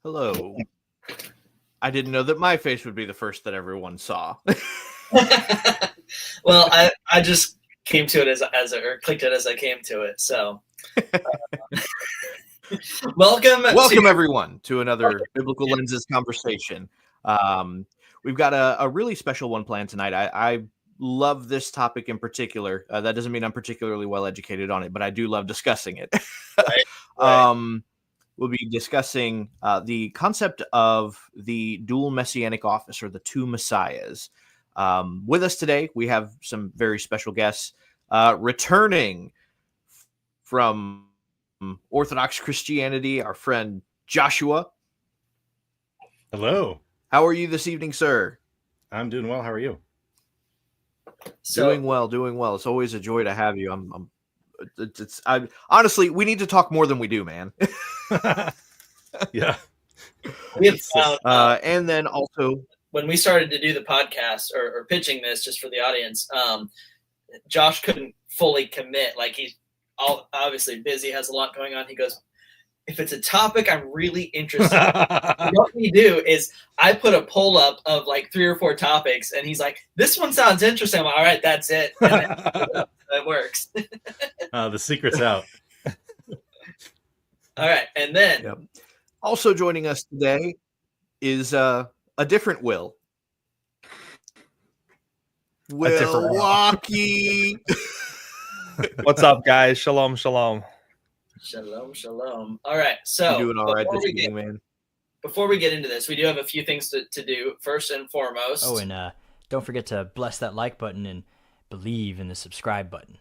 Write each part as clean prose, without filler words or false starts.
Hello. I didn't know that my face would be the first that everyone saw. Well, I just came to it or clicked it as I came to it. So, welcome everyone to another Biblical Lenses conversation. We've got a really special one planned tonight. I love this topic in particular. That doesn't mean I'm particularly well educated on it, but I do love discussing it. Right. We'll be discussing the concept of the dual messianic office, or the two messiahs. With us today, we have some very special guests returning from Orthodox Christianity, our friend Joshua. Hello. How are you this evening, sir? I'm doing well. How are you? Doing well. It's always a joy to have you. Honestly, we need to talk more than we do, man. Yeah. We have found, and then also, when we started to do the podcast or pitching this just for the audience, Josh couldn't fully commit. Like, he's obviously busy, has a lot going on. He goes, if it's a topic I'm really interested in, what we do is I put a poll up of like 3 or 4 topics, and he's like, this one sounds interesting. I'm like, all right, that's it. And then it works. The secret's out. All right. And then also joining us today is a different Will. Milwaukee. What's up, guys? Shalom, shalom. Shalom. All right. So you're doing all right this evening, man. Before we get into this, we do have a few things to do. First and foremost. Oh, and don't forget to bless that like button and believe in the subscribe button.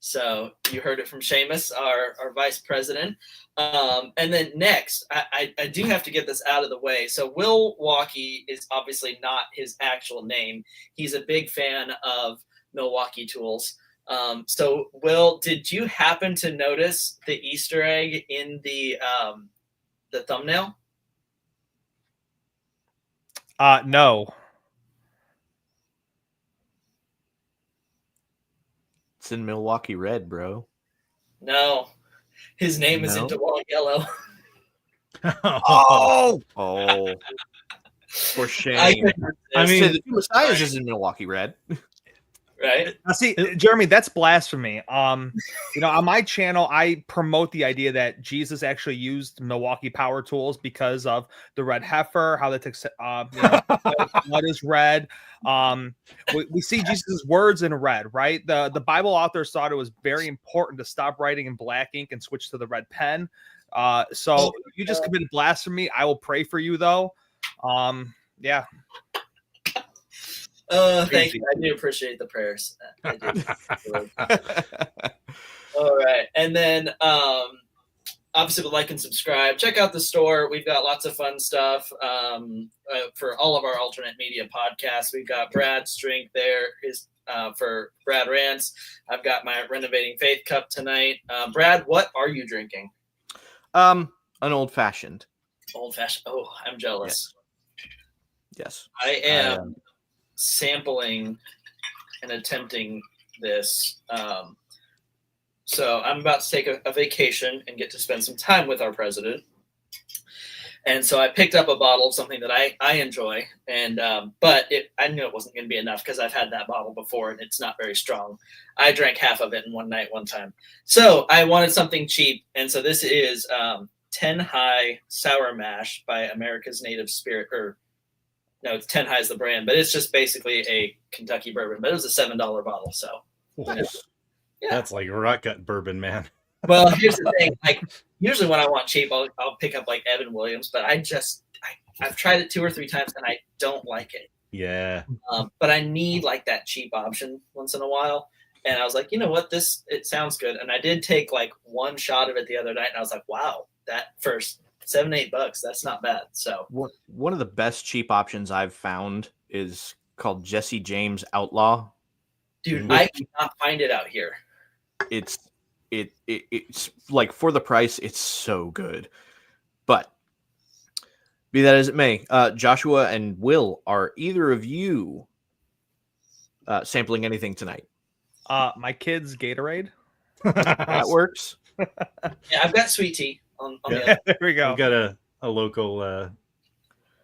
So you heard it from Seamus, our vice president. And then next, I do have to get this out of the way. So Milwaukee is obviously not his actual name. He's a big fan of Milwaukee tools. So Will, did you happen to notice the Easter egg in the thumbnail? No. It's in Milwaukee red, bro. No. His name is in DeWalt yellow. Oh. For shame. I mean, the two messiahs is in Milwaukee red. Right. See, Jeremy, that's blasphemy. On my channel, I promote the idea that Jesus actually used Milwaukee power tools because of the red heifer, how that takes, blood is red. We see Jesus' words in red, right? The Bible authors thought it was very important to stop writing in black ink and switch to the red pen. So you just committed blasphemy. I will pray for you, though. Yeah. Thank you. I do appreciate the prayers. I do. All right. And then obviously like and subscribe. Check out the store. We've got lots of fun stuff for all of our alternate media podcasts. We've got Brad's drink there for Brad Rants. I've got my Renovating Faith cup tonight. Brad, what are you drinking? An old-fashioned. Old-fashioned. Oh, I'm jealous. Yes. I am sampling and attempting this. So I'm about to take a vacation and get to spend some time with our president. And so I picked up a bottle of something that I enjoy. And but I knew it wasn't going to be enough because I've had that bottle before and it's not very strong. I drank half of it in one night, one time. So I wanted something cheap. And so this is 10 High Sour Mash by America's Native Spirit. No, it's 10 High is the brand, but it's just basically a Kentucky bourbon. But it was a $7 bottle, so yeah. That's like rock gut bourbon, man. Well, here's the thing: like usually when I want cheap, I'll pick up like Evan Williams, but I've tried it 2 or 3 times and I don't like it. Yeah. But I need like that cheap option once in a while, and I was like, you know what, it sounds good, and I did take like one shot of it the other night, and I was like, wow, that first $7-8, that's not bad. So one of the best cheap options I've found is called Jesse James Outlaw. Dude, I cannot find it out here. It's like, for the price, it's so good. But be that as it may, Joshua and Will, are either of you sampling anything tonight? My kids' Gatorade. That works. Yeah, I've got sweet tea. On Yeah. There we go. I've got a local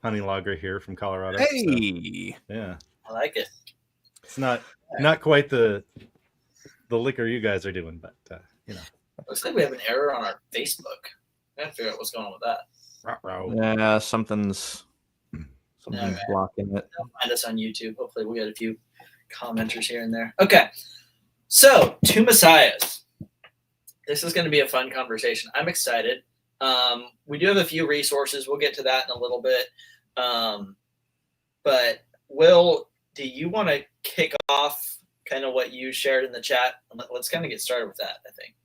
honey lager here from Colorado. Hey, So, yeah, I like it. it's not quite the liquor you guys are doing, but you know. Looks like we have an error on our Facebook. I gotta figure out what's going on with that. Ruh-roh. yeah, something's Okay. blocking it. They'll find us on YouTube. Hopefully, we'll get a few commenters here and there. Okay, so Two Messiahs. This is going to be a fun conversation. I'm excited. We do have a few resources. We'll get to that in a little bit. But Will, do you want to kick off kind of what you shared in the chat? Let's kind of get started with that, I think.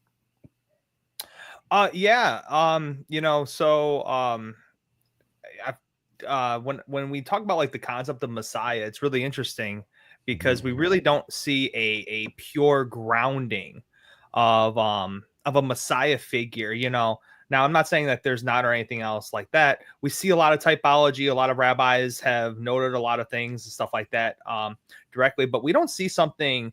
When we talk about like the concept of Messiah, it's really interesting because we really don't see a pure grounding of a Messiah figure, you know. Now, I'm not saying that there's not or anything else like that. We see a lot of typology. A lot of rabbis have noted a lot of things and stuff like that directly, but we don't see something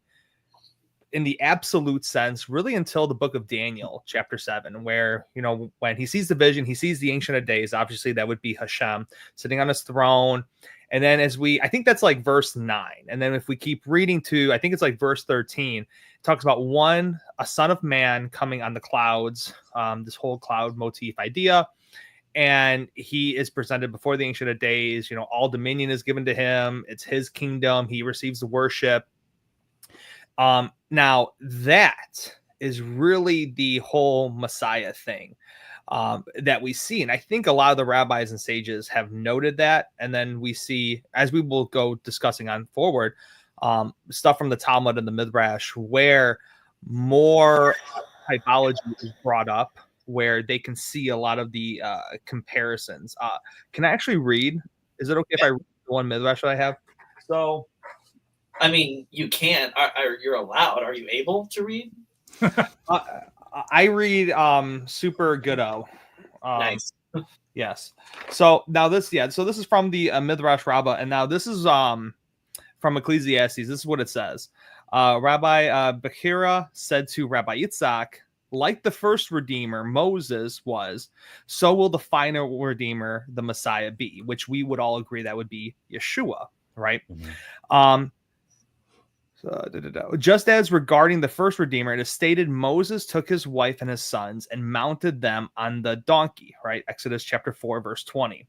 in the absolute sense really until the book of Daniel, chapter 7, where, you know, when he sees the vision, he sees the Ancient of Days. Obviously, that would be Hashem sitting on his throne. And then I think that's like verse 9. And then if we keep reading to, I think it's like verse 13, it talks about a son of man coming on the clouds, this whole cloud motif idea. And he is presented before the Ancient of Days. You know, all dominion is given to him. It's his kingdom. He receives the worship. Now that is really the whole Messiah thing that we see. And I think a lot of the rabbis and sages have noted that. And then we see, as we will go discussing on forward, stuff from the Talmud and the Midrash where more typology is brought up, where they can see a lot of the comparisons. Can I actually read? Is it okay if I read the one Midrash that I have? So, I mean, you can. You're allowed. Are you able to read? I read Super Goodo. Nice. Yes. So now this is from the Midrash Rabbah, and now this is from Ecclesiastes. This is what it says. Rabbi Bechira said to Rabbi Yitzhak, like the first Redeemer, Moses was, so will the final Redeemer, the Messiah, be, which we would all agree that would be Yeshua, right? Mm-hmm. Just as regarding the first Redeemer, it is stated Moses took his wife and his sons and mounted them on the donkey, right? Exodus chapter 4, verse 20.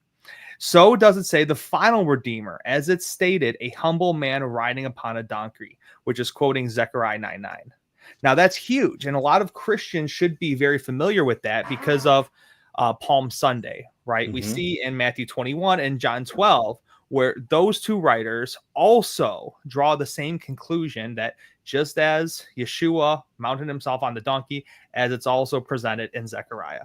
So does it say the final Redeemer, as it's stated, a humble man riding upon a donkey, which is quoting Zechariah 9:9. Now that's huge, and a lot of Christians should be very familiar with that because of Palm Sunday, right? Mm-hmm. We see in Matthew 21 and John 12 where those two writers also draw the same conclusion that just as Yeshua mounted himself on the donkey, as it's also presented in Zechariah.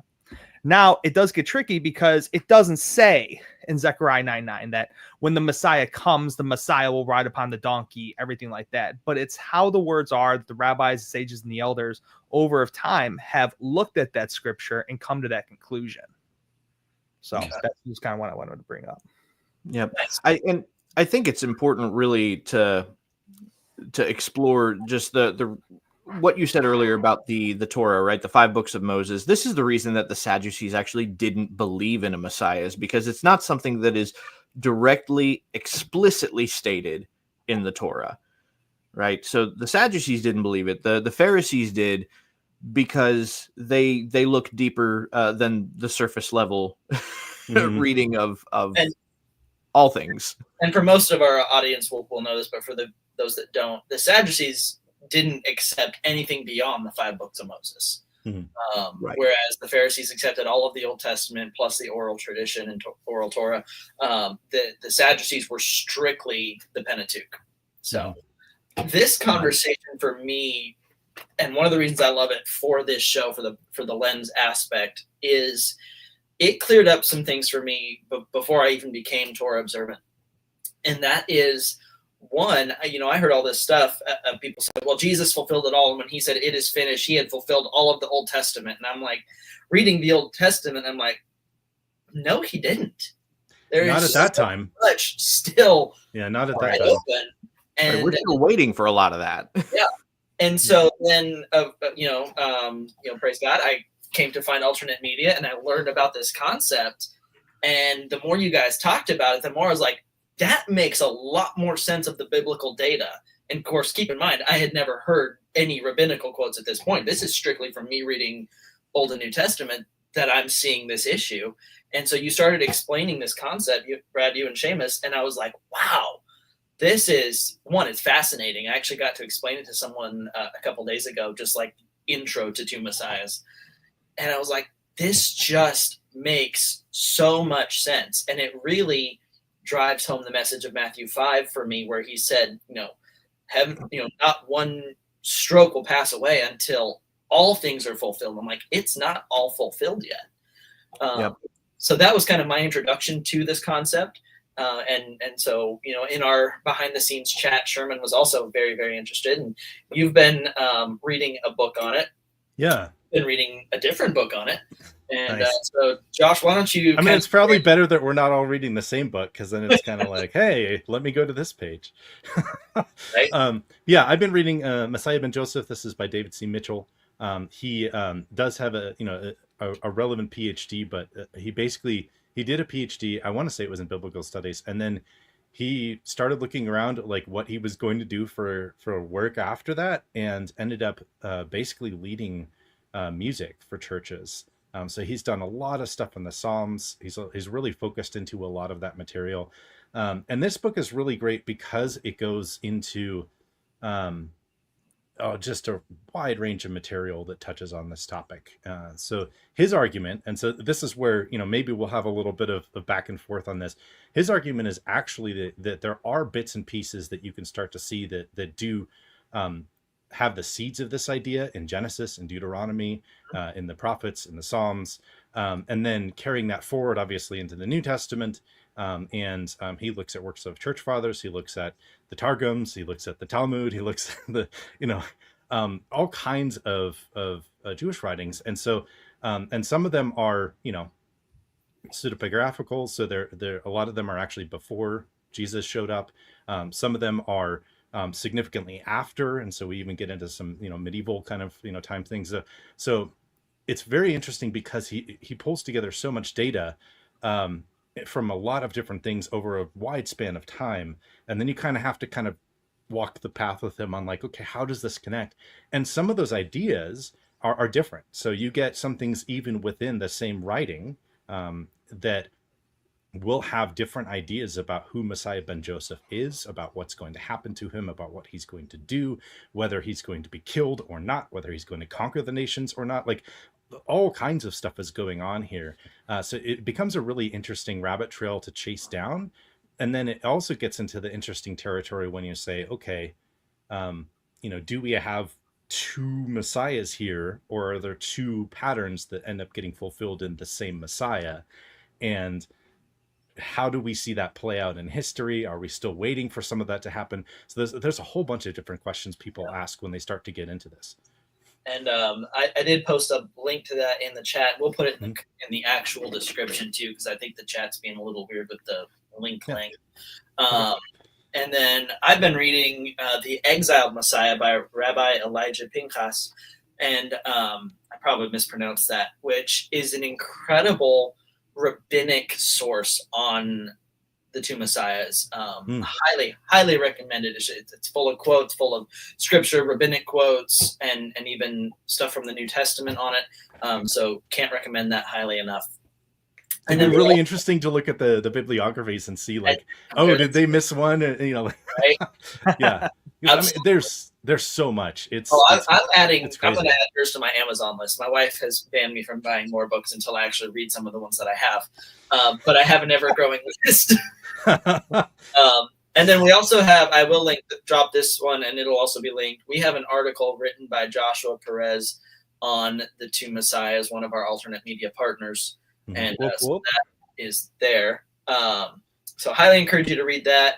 Now, it does get tricky because it doesn't say in Zechariah 9:9 that when the Messiah comes, the Messiah will ride upon the donkey, everything like that. But it's how the words are that the rabbis, the sages, and the elders over of time have looked at that scripture and come to that conclusion. So that's just kind of what I wanted to bring up. Yeah, I think it's important really to explore just the what you said earlier about the Torah, right? The 5 books of Moses. This is the reason that the Sadducees actually didn't believe in a Messiah, is because it's not something that is directly, explicitly stated in the Torah, right? So the Sadducees didn't believe it. The Pharisees did, because they look deeper than the surface level reading of all things. And for most of our audience, we'll know this, but for those that don't, the Sadducees didn't accept anything beyond the 5 books of Moses. Mm-hmm. Right. Whereas the Pharisees accepted all of the Old Testament plus the oral tradition and oral Torah. The Sadducees were strictly the Pentateuch. So this conversation for me, and one of the reasons I love it for this show, for the lens aspect, is it cleared up some things for me before I even became Torah observant. And that is, one, I heard all this stuff. People said, well, Jesus fulfilled it all. And when he said it is finished, he had fulfilled all of the Old Testament. And I'm like, reading the Old Testament, I'm like, no, he didn't. Not at that time. Much still. Yeah, not at that time. Open. And we're still waiting for a lot of that. Yeah. And so then, praise God, I came to find alternate media, and I learned about this concept. And the more you guys talked about it, the more I was like, that makes a lot more sense of the biblical data. And of course, keep in mind, I had never heard any rabbinical quotes at this point. This is strictly from me reading Old and New Testament that I'm seeing this issue. And so you started explaining this concept, Brad, you and Seamus, and I was like, wow, this is, one, it's fascinating. I actually got to explain it to someone a couple days ago, just like intro to Two Messiahs. And I was like, this just makes so much sense. And it really drives home the message of Matthew 5 for me, where he said, heaven, not one stroke will pass away until all things are fulfilled. I'm like, it's not all fulfilled yet. Yep. So that was kind of my introduction to this concept. And so, in our behind the scenes chat, Sherman was also very, very interested. And you've been reading a book on it. Yeah. Been reading a different book on it. And Nice. so, Josh, why don't you... I mean, it's probably better that we're not all reading the same book, because then it's kind of like, hey, let me go to this page. Right? Yeah, I've been reading Messiah ben Joseph. This is by David C. Mitchell. He does have a relevant PhD, but he did a PhD. I want to say it was in biblical studies, and then he started looking around at like what he was going to do for work after that, and ended up basically leading music for churches. So he's done a lot of stuff in the Psalms. He's really focused into a lot of that material. And this book is really great because it goes into just a wide range of material that touches on this topic. So his argument, and so this is where, maybe we'll have a little bit of back and forth on this. His argument is actually that there are bits and pieces that you can start to see that do have the seeds of this idea in Genesis and Deuteronomy, in the prophets, in the Psalms, and then carrying that forward, obviously, into the New Testament. And he looks at works of church fathers. He looks at the Targums. He looks at the Talmud. He looks at the, all kinds of Jewish writings. And so, and some of them are, pseudepigraphical. So they're a lot of them are actually before Jesus showed up. Some of them are significantly after, and so we even get into some medieval kind of time things. So it's very interesting because he pulls together so much data from a lot of different things over a wide span of time, and then you kind of have to walk the path with him on like, okay, how does this connect? And some of those ideas are different. So you get some things even within the same writing that will have different ideas about who Messiah ben Joseph is, about what's going to happen to him, about what he's going to do, whether he's going to be killed or not, whether he's going to conquer the nations or not. Like, all kinds of stuff is going on here. So it becomes a really interesting rabbit trail to chase down. And then it also gets into the interesting territory when you say, okay, do we have two messiahs here, or are there two patterns that end up getting fulfilled in the same Messiah? And how do we see that play out in history? Are we still waiting for some of that to happen? So there's a whole bunch of different questions people ask when they start to get into this. And I did post a link to that in the chat. We'll put it in the actual description too, because I think the chat's being a little weird with the link length. And then I've been reading The Exiled Messiah by Rabbi Elijah Pinchas, and I probably mispronounced that, which is an incredible rabbinic source on the two messiahs. Highly recommended. It's full of quotes, full of scripture, rabbinic quotes, and even stuff from the New Testament on it. So can't recommend that highly enough. And then really interesting to look at the bibliographies and see like, did they miss one? Right? Yeah. I mean, there's so much. I'm going to add yours to my Amazon list. My wife has banned me from buying more books until I actually read some of the ones that I have. But I have an ever-growing list. And then we also have, I will drop this one, and it'll also be linked. We have an article written by Joshua Perez on the two messiahs, one of our alternate media partners. And so that is there. So highly encourage you to read that.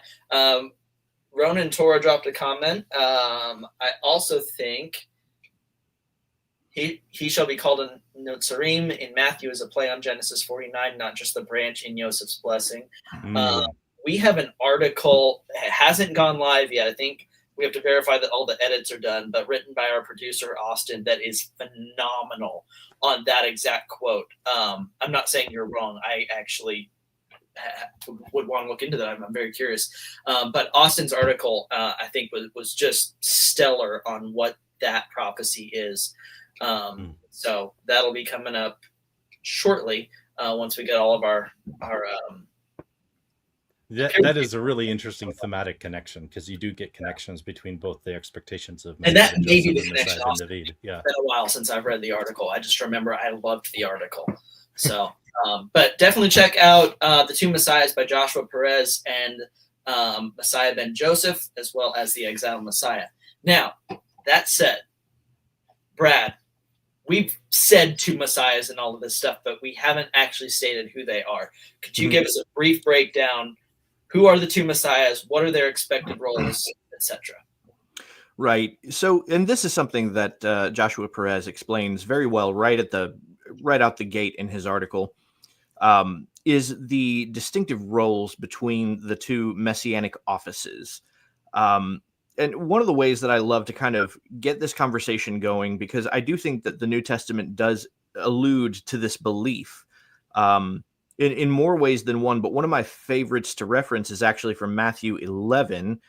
Ronan Torah dropped a comment. I also think he shall be called a Notzarim in Matthew as a play on Genesis 49, not just the branch in Joseph's blessing. We have an article. It hasn't gone live yet. I think we have to verify that all the edits are done, but written by our producer, Austin, that is phenomenal on that exact quote. I'm not saying you're wrong. I actually would want to look into that. I'm very curious. But Austin's article, I think, was just stellar on what that prophecy is. So that'll be coming up shortly once we get all of our that is a really interesting thematic connection, because you do get connections between both the expectations of and that may be Joseph the and connection. Messiah and David. Yeah, It's been a while since I've read the article. I just remember I loved the article. So, but definitely check out The Two Messiahs by Joshua Perez and Messiah Ben Joseph, as well as The Exiled Messiah. Now, that said, Brad, we've said two messiahs and all of this stuff, but we haven't actually stated who they are. Could you give us a brief breakdown? Who are the two messiahs? What are their expected roles, etc.? Right. So, and this is something that Joshua Perez explains very well right out the gate in his article, is the distinctive roles between the two messianic offices. And one of the ways that I love to kind of get this conversation going, because I do think that the New Testament does allude to this belief in more ways than one. But one of my favorites to reference is actually from Matthew 11,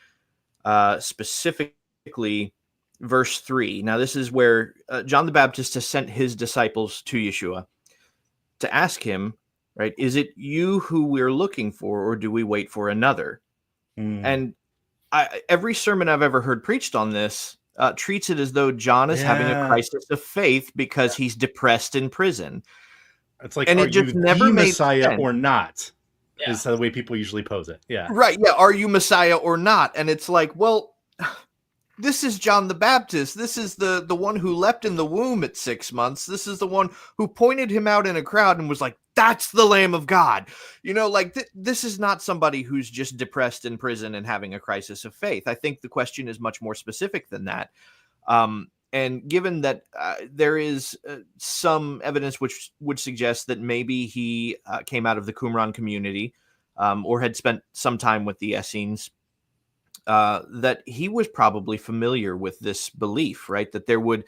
specifically verse 3. Now, this is where John the Baptist has sent his disciples to Yeshua to ask him, right, is it you who we're looking for, or do we wait for another? And every sermon I've ever heard preached on this treats it as though John is having a crisis of faith because he's depressed in prison. It's like, and are it just you never the made Messiah sense. or not? Yeah. Is the way people usually pose it. Yeah. Right. Yeah. Are you Messiah or not? And it's like, well, this is John the Baptist. This is the one who leapt in the womb at 6 months. This is the one who pointed him out in a crowd and was like, that's the Lamb of God. You know, like this is not somebody who's just depressed in prison and having a crisis of faith. I think the question is much more specific than that. And given that there is some evidence which would suggest that maybe he came out of the Qumran community or had spent some time with the Essenes, that he was probably familiar with this belief, right? That there would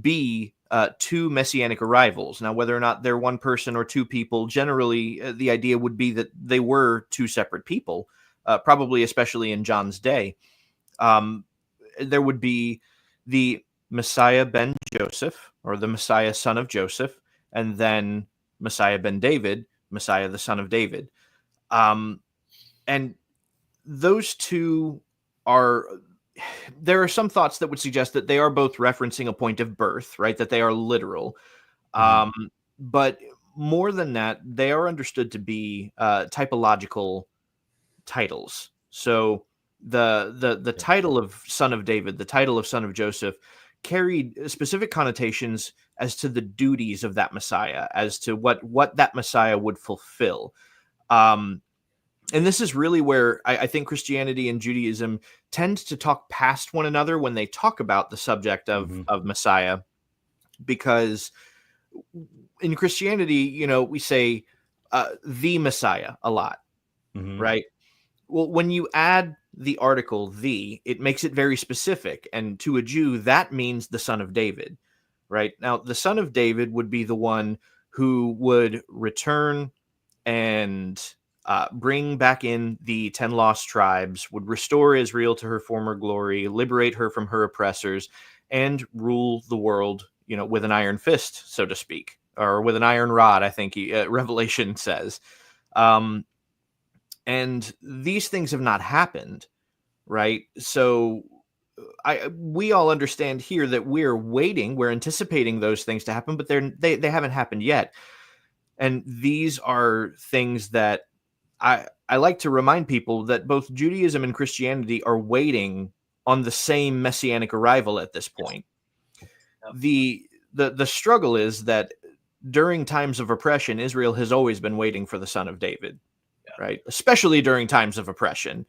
be two messianic arrivals. Now, whether or not they're one person or two people, generally the idea would be that they were two separate people, probably especially in John's day. There would be the Messiah ben Joseph, or the Messiah son of Joseph, and then Messiah ben David, Messiah the son of David. And those two there are some thoughts that would suggest that they are both referencing a point of birth, right? That they are literal. But more than that, they are understood to be typological titles. So the title of son of David, the title of son of Joseph, carried specific connotations as to the duties of that Messiah, as to what that Messiah would fulfill. And this is really where I think Christianity and Judaism tend to talk past one another when they talk about the subject of Messiah, because in Christianity, you know, we say the Messiah a lot, right? Well, when you add the article "the," it makes it very specific, and to a Jew, that means the son of David, right? Now, the son of David would be the one who would return and bring back in the 10 lost tribes, would restore Israel to her former glory, liberate her from her oppressors, and rule the world, you know, with an iron fist, so to speak, or with an iron rod, I think Revelation says. And these things have not happened, right? So we all understand here that we're waiting, we're anticipating those things to happen, but they haven't happened yet. And these are things that I like to remind people that both Judaism and Christianity are waiting on the same messianic arrival at this point. The struggle is that during times of oppression, Israel has always been waiting for the son of David, right? Especially during times of oppression.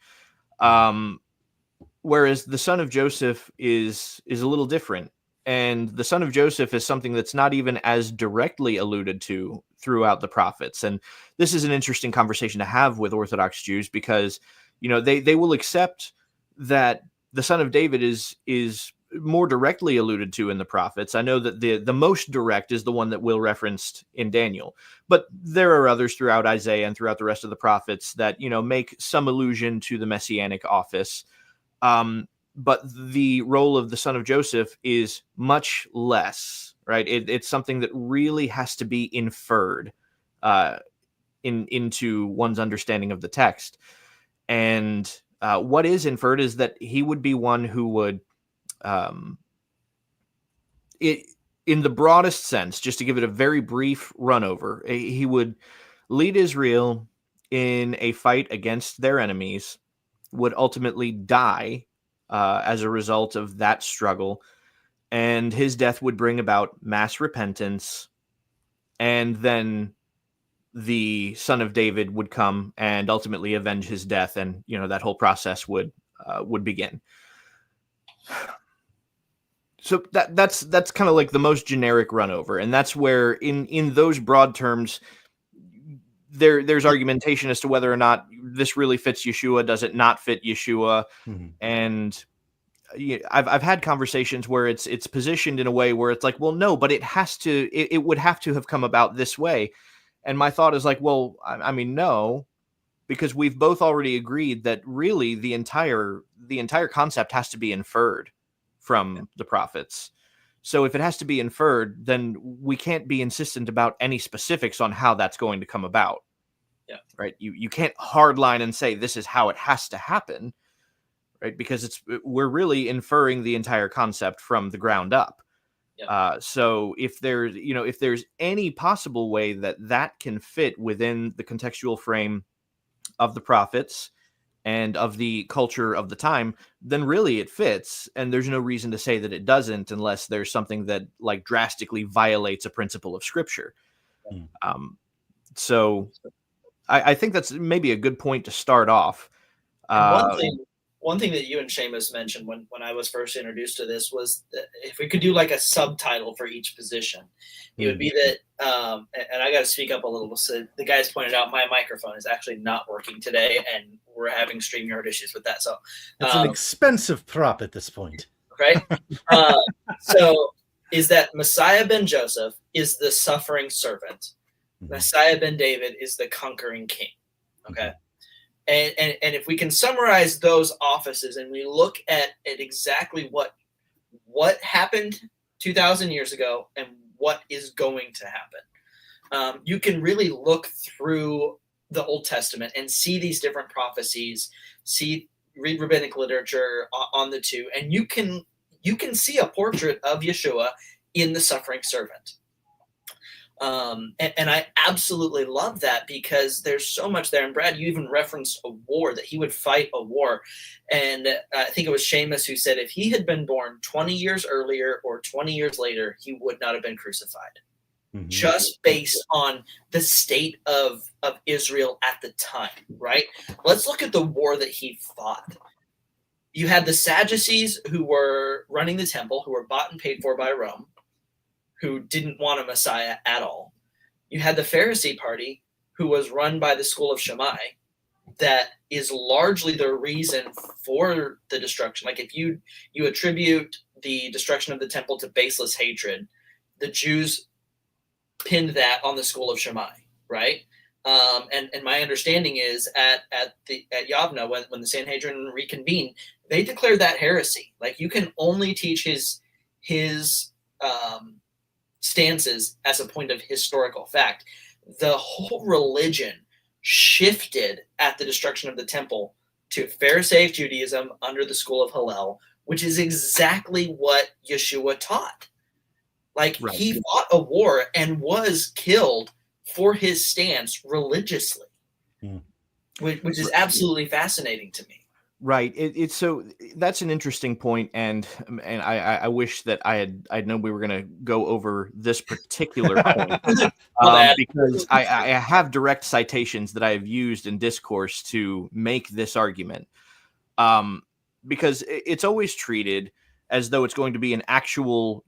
Whereas the son of Joseph is a little different. And the son of Joseph is something that's not even as directly alluded to throughout the prophets. And this is an interesting conversation to have with Orthodox Jews, because, you know, they will accept that the son of David is more directly alluded to in the prophets. I know that the most direct is the one that Will referenced in Daniel, but there are others throughout Isaiah and throughout the rest of the prophets that, you know, make some allusion to the messianic office. But the role of the son of Joseph is much less, right? It's something that really has to be inferred into one's understanding of the text. And what is inferred is that he would be one who would, in the broadest sense, just to give it a very brief run over, he would lead Israel in a fight against their enemies, would ultimately die as a result of that struggle, and his death would bring about mass repentance, and then the son of David would come and ultimately avenge his death, and, you know, that whole process would begin. So that's kind of like the most generic run over, and that's where in those broad terms there's argumentation as to whether or not this really fits Yeshua. Does it not fit Yeshua? Mm-hmm. And I've had conversations where it's positioned in a way where it's like, well, no, but it would have to have come about this way. And my thought is like, well, I mean, no, because we've both already agreed that really the entire concept has to be inferred from the prophets. So if it has to be inferred, then we can't be insistent about any specifics on how that's going to come about. Yeah. Right. You can't hardline and say this is how it has to happen, right? Because we're really inferring the entire concept from the ground up. Yeah. So if there's any possible way that can fit within the contextual frame of the prophets and of the culture of the time, then really it fits. And there's no reason to say that it doesn't, unless there's something that like drastically violates a principle of scripture. So I think that's maybe a good point to start off. One thing that you and Seamus mentioned when I was first introduced to this was that if we could do like a subtitle for each position, it would be that, and I got to speak up a little. So the guys pointed out my microphone is actually not working today, and we're having StreamYard issues with that. So it's an expensive prop at this point. Right? So is that Messiah ben Joseph is the suffering servant. Mm-hmm. Messiah ben David is the conquering king. Okay. Mm-hmm. And if we can summarize those offices and we look at exactly what happened 2,000 years ago and what is going to happen, you can really look through the Old Testament and see these different prophecies, read rabbinic literature on the two, and you can see a portrait of Yeshua in the suffering servant. And I absolutely love that because there's so much there. And Brad, you even referenced a war, that he would fight a war. And I think it was Seamus who said if he had been born 20 years earlier or 20 years later, he would not have been crucified. Mm-hmm. Just based on the state of Israel at the time, right? Let's look at the war that he fought. You had the Sadducees who were running the temple, who were bought and paid for by Rome, who didn't want a Messiah at all. You had the Pharisee party, who was run by the school of Shammai, that is largely the reason for the destruction. Like if you attribute the destruction of the temple to baseless hatred, the Jews pinned that on the school of Shammai, right? And my understanding is at Yavna, when the Sanhedrin reconvened, they declared that heresy. Like you can only teach his stances as a point of historical fact. The whole religion shifted at the destruction of the temple to Pharisaic Judaism under the school of Hillel, which is exactly what Yeshua taught. Like right. He fought a war and was killed for his stance religiously, which is absolutely fascinating to me. Right. It's so that's an interesting point, and I wish that I'd known we were going to go over this particular point because I have direct citations that I have used in discourse to make this argument, because it's always treated as though it's going to be an actual,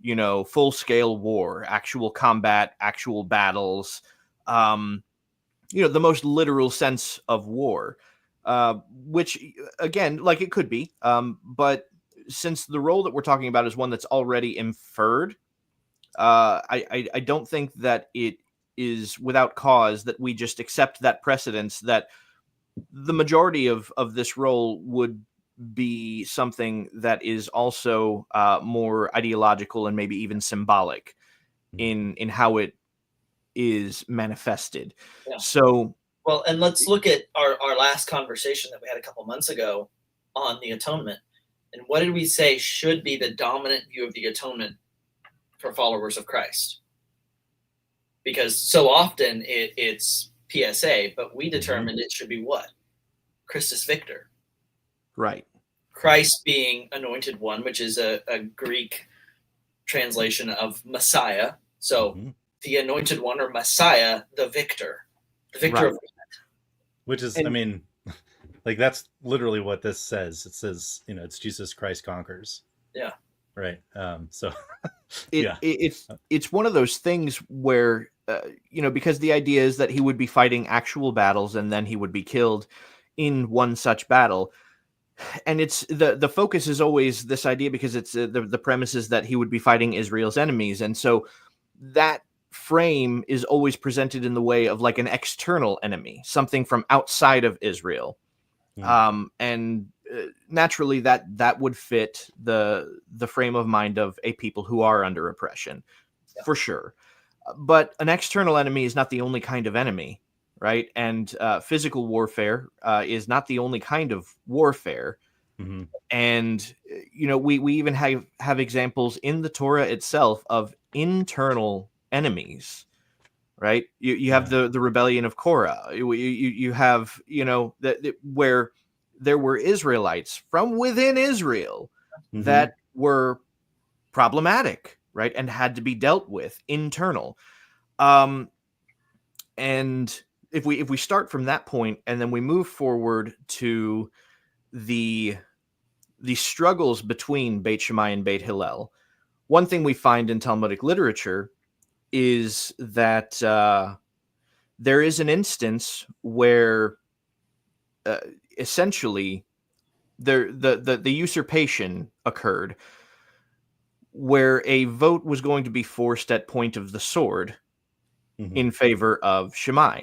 full scale war, actual combat, actual battles, the most literal sense of war. Which again, like it could be, but since the role that we're talking about is one that's already inferred, I don't think that it is without cause that we just accept that precedence that the majority of this role would be something that is also more ideological and maybe even symbolic in how it is manifested. Yeah. So, well, and let's look at our last conversation that we had a couple months ago on the atonement. And what did we say should be the dominant view of the atonement for followers of Christ? Because so often it's PSA, but we determined it should be what? Christus Victor. right. Christ being anointed one, which is a Greek translation of Messiah. So the anointed one, or Messiah, the victor. The victor of which is, I mean, like that's literally what this says. It says, it's Jesus Christ conquers. Yeah. Right. So it's one of those things where, because the idea is that he would be fighting actual battles and then he would be killed in one such battle. And it's the focus is always this idea because it's the premise is that he would be fighting Israel's enemies. And so that frame is always presented in the way of like an external enemy, something from outside of Israel. And naturally that would fit the frame of mind of a people who are under oppression, for sure. But an external enemy is not the only kind of enemy, right? And physical warfare is not the only kind of warfare. And we even have examples in the Torah itself of internal enemies, right? You have the rebellion of Korah. You have where there were Israelites from within Israel that were problematic, right, and had to be dealt with, internal. And if we start from that point and then we move forward to the struggles between Beit Shammai and Beit Hillel, one thing we find in Talmudic literature is that there is an instance where essentially the usurpation occurred, where a vote was going to be forced at point of the sword in favor of Shammai,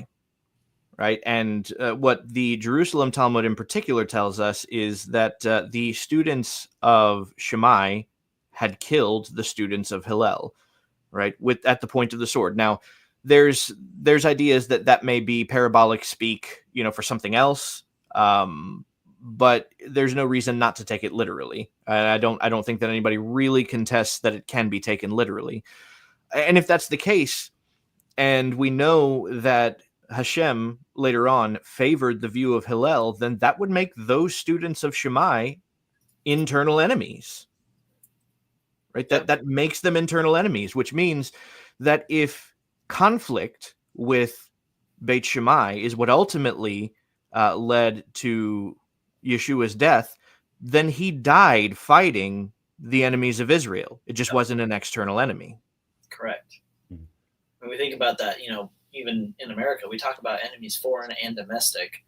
right? And what the Jerusalem Talmud in particular tells us is that the students of Shammai had killed the students of Hillel, right, at the point of the sword. Now, there's ideas that may be parabolic speak, for something else, but there's no reason not to take it literally. I don't think that anybody really contests that it can be taken literally. And if that's the case, and we know that Hashem later on favored the view of Hillel, then that would make those students of Shammai internal enemies, right? That makes them internal enemies, which means that if conflict with Beit Shammai is what ultimately led to Yeshua's death, then he died fighting the enemies of Israel. It just wasn't an external enemy. Correct. When we think about that, even in America, we talk about enemies foreign and domestic.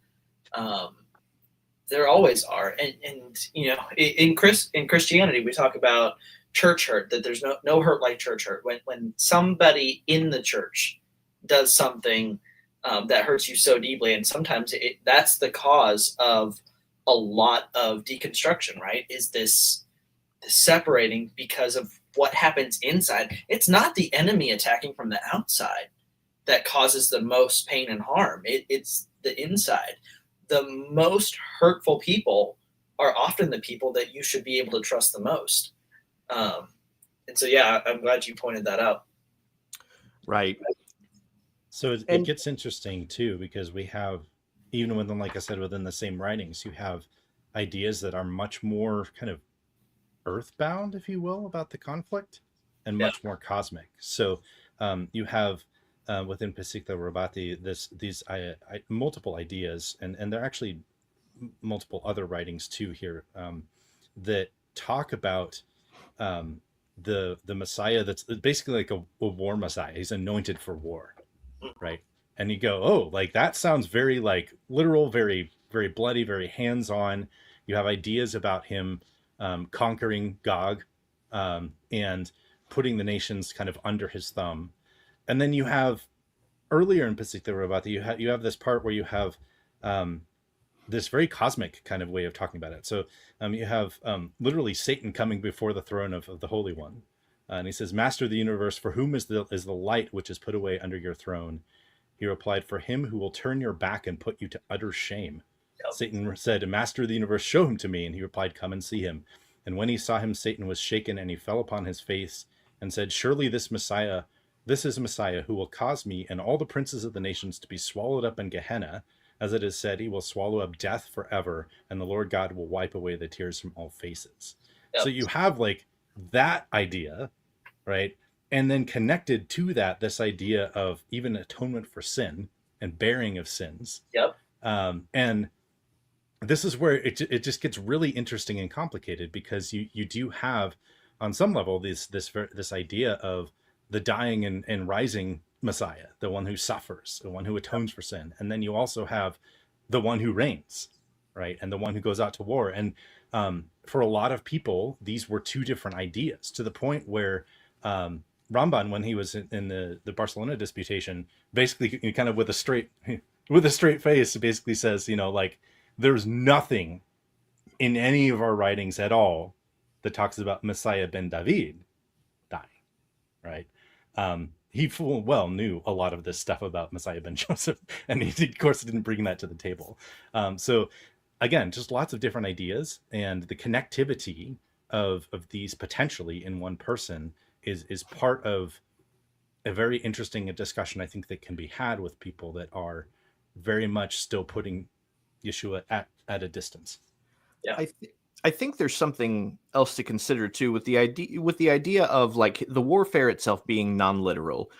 There always are. And in Christianity, we talk about church hurt, that there's no hurt like church hurt. When somebody in the church does something that hurts you so deeply, and sometimes that's the cause of a lot of deconstruction, right? Is this separating because of what happens inside. It's not the enemy attacking from the outside that causes the most pain and harm. It's the inside. The most hurtful people are often the people that you should be able to trust the most. And so, I'm glad you pointed that out. Right. So it gets interesting too, because we have, even within, like I said, within the same writings, you have ideas that are much more kind of earthbound, if you will, about the conflict, and much more cosmic. So you have within Pesikta Rabati these multiple ideas, and there are actually multiple other writings too here that talk about the Messiah that's basically like a war Messiah. He's anointed for war, right? And you go, oh, like that sounds very like literal, very, very bloody, very hands-on. You have ideas about him conquering Gog, and putting the nations kind of under his thumb. And then you have earlier in particular about that you have this part where you have this very cosmic kind of way of talking about it. So you have literally Satan coming before the throne of the Holy One. And he says, "Master of the universe, for whom is the light which is put away under your throne?" He replied, "For him who will turn your back and put you to utter shame." Yep. Satan said, "Master of the universe, show him to me." And he replied, "Come and see him." And when he saw him, Satan was shaken, and he fell upon his face and said, "Surely this is Messiah who will cause me and all the princes of the nations to be swallowed up in Gehenna. As it is said, he will swallow up death forever, and the Lord God will wipe away the tears from all faces." Yep. So you have like that idea, right? And then connected to that, this idea of even atonement for sin and bearing of sins. Yep. And this is where it just gets really interesting and complicated, because you do have on some level this idea of the dying and rising Messiah, the one who suffers, the one who atones for sin. And then you also have the one who reigns, right? And the one who goes out to war. And for a lot of people, these were two different ideas, to the point where Ramban, when he was in the Barcelona disputation, basically kind of with a straight face, basically says, like, there's nothing in any of our writings at all that talks about Messiah ben David dying, right? He full well knew a lot of this stuff about Messiah ben Joseph, and he of course didn't bring that to the table. So again, just lots of different ideas, and the connectivity of these potentially in one person is part of a very interesting discussion, I think, that can be had with people that are very much still putting Yeshua at a distance. Yeah. I think there's something else to consider too, with the idea of like the warfare itself being non-literal,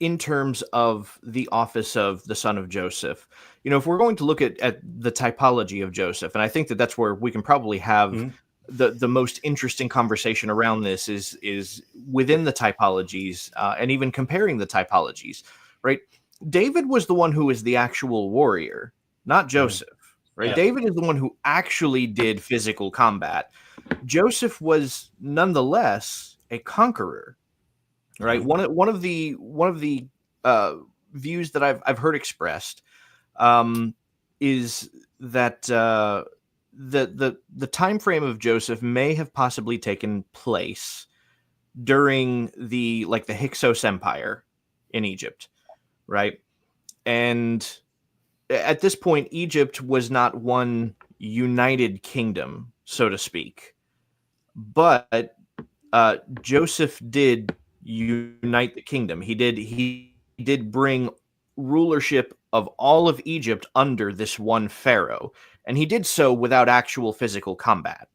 in terms of the office of the son of Joseph. If we're going to look at the typology of Joseph, and I think that's where we can probably have the most interesting conversation around this is within the typologies, and even comparing the typologies, right? David was the one who is the actual warrior, not Joseph. Right. Yeah. David is the one who actually did physical combat. Joseph was nonetheless a conqueror. Right. One of the views that I've heard expressed is that the time frame of Joseph may have possibly taken place during the Hyksos Empire in Egypt. Right. And at this point, Egypt was not one united kingdom, so to speak. But Joseph did unite the kingdom. He did bring rulership of all of Egypt under this one pharaoh, and he did so without actual physical combat,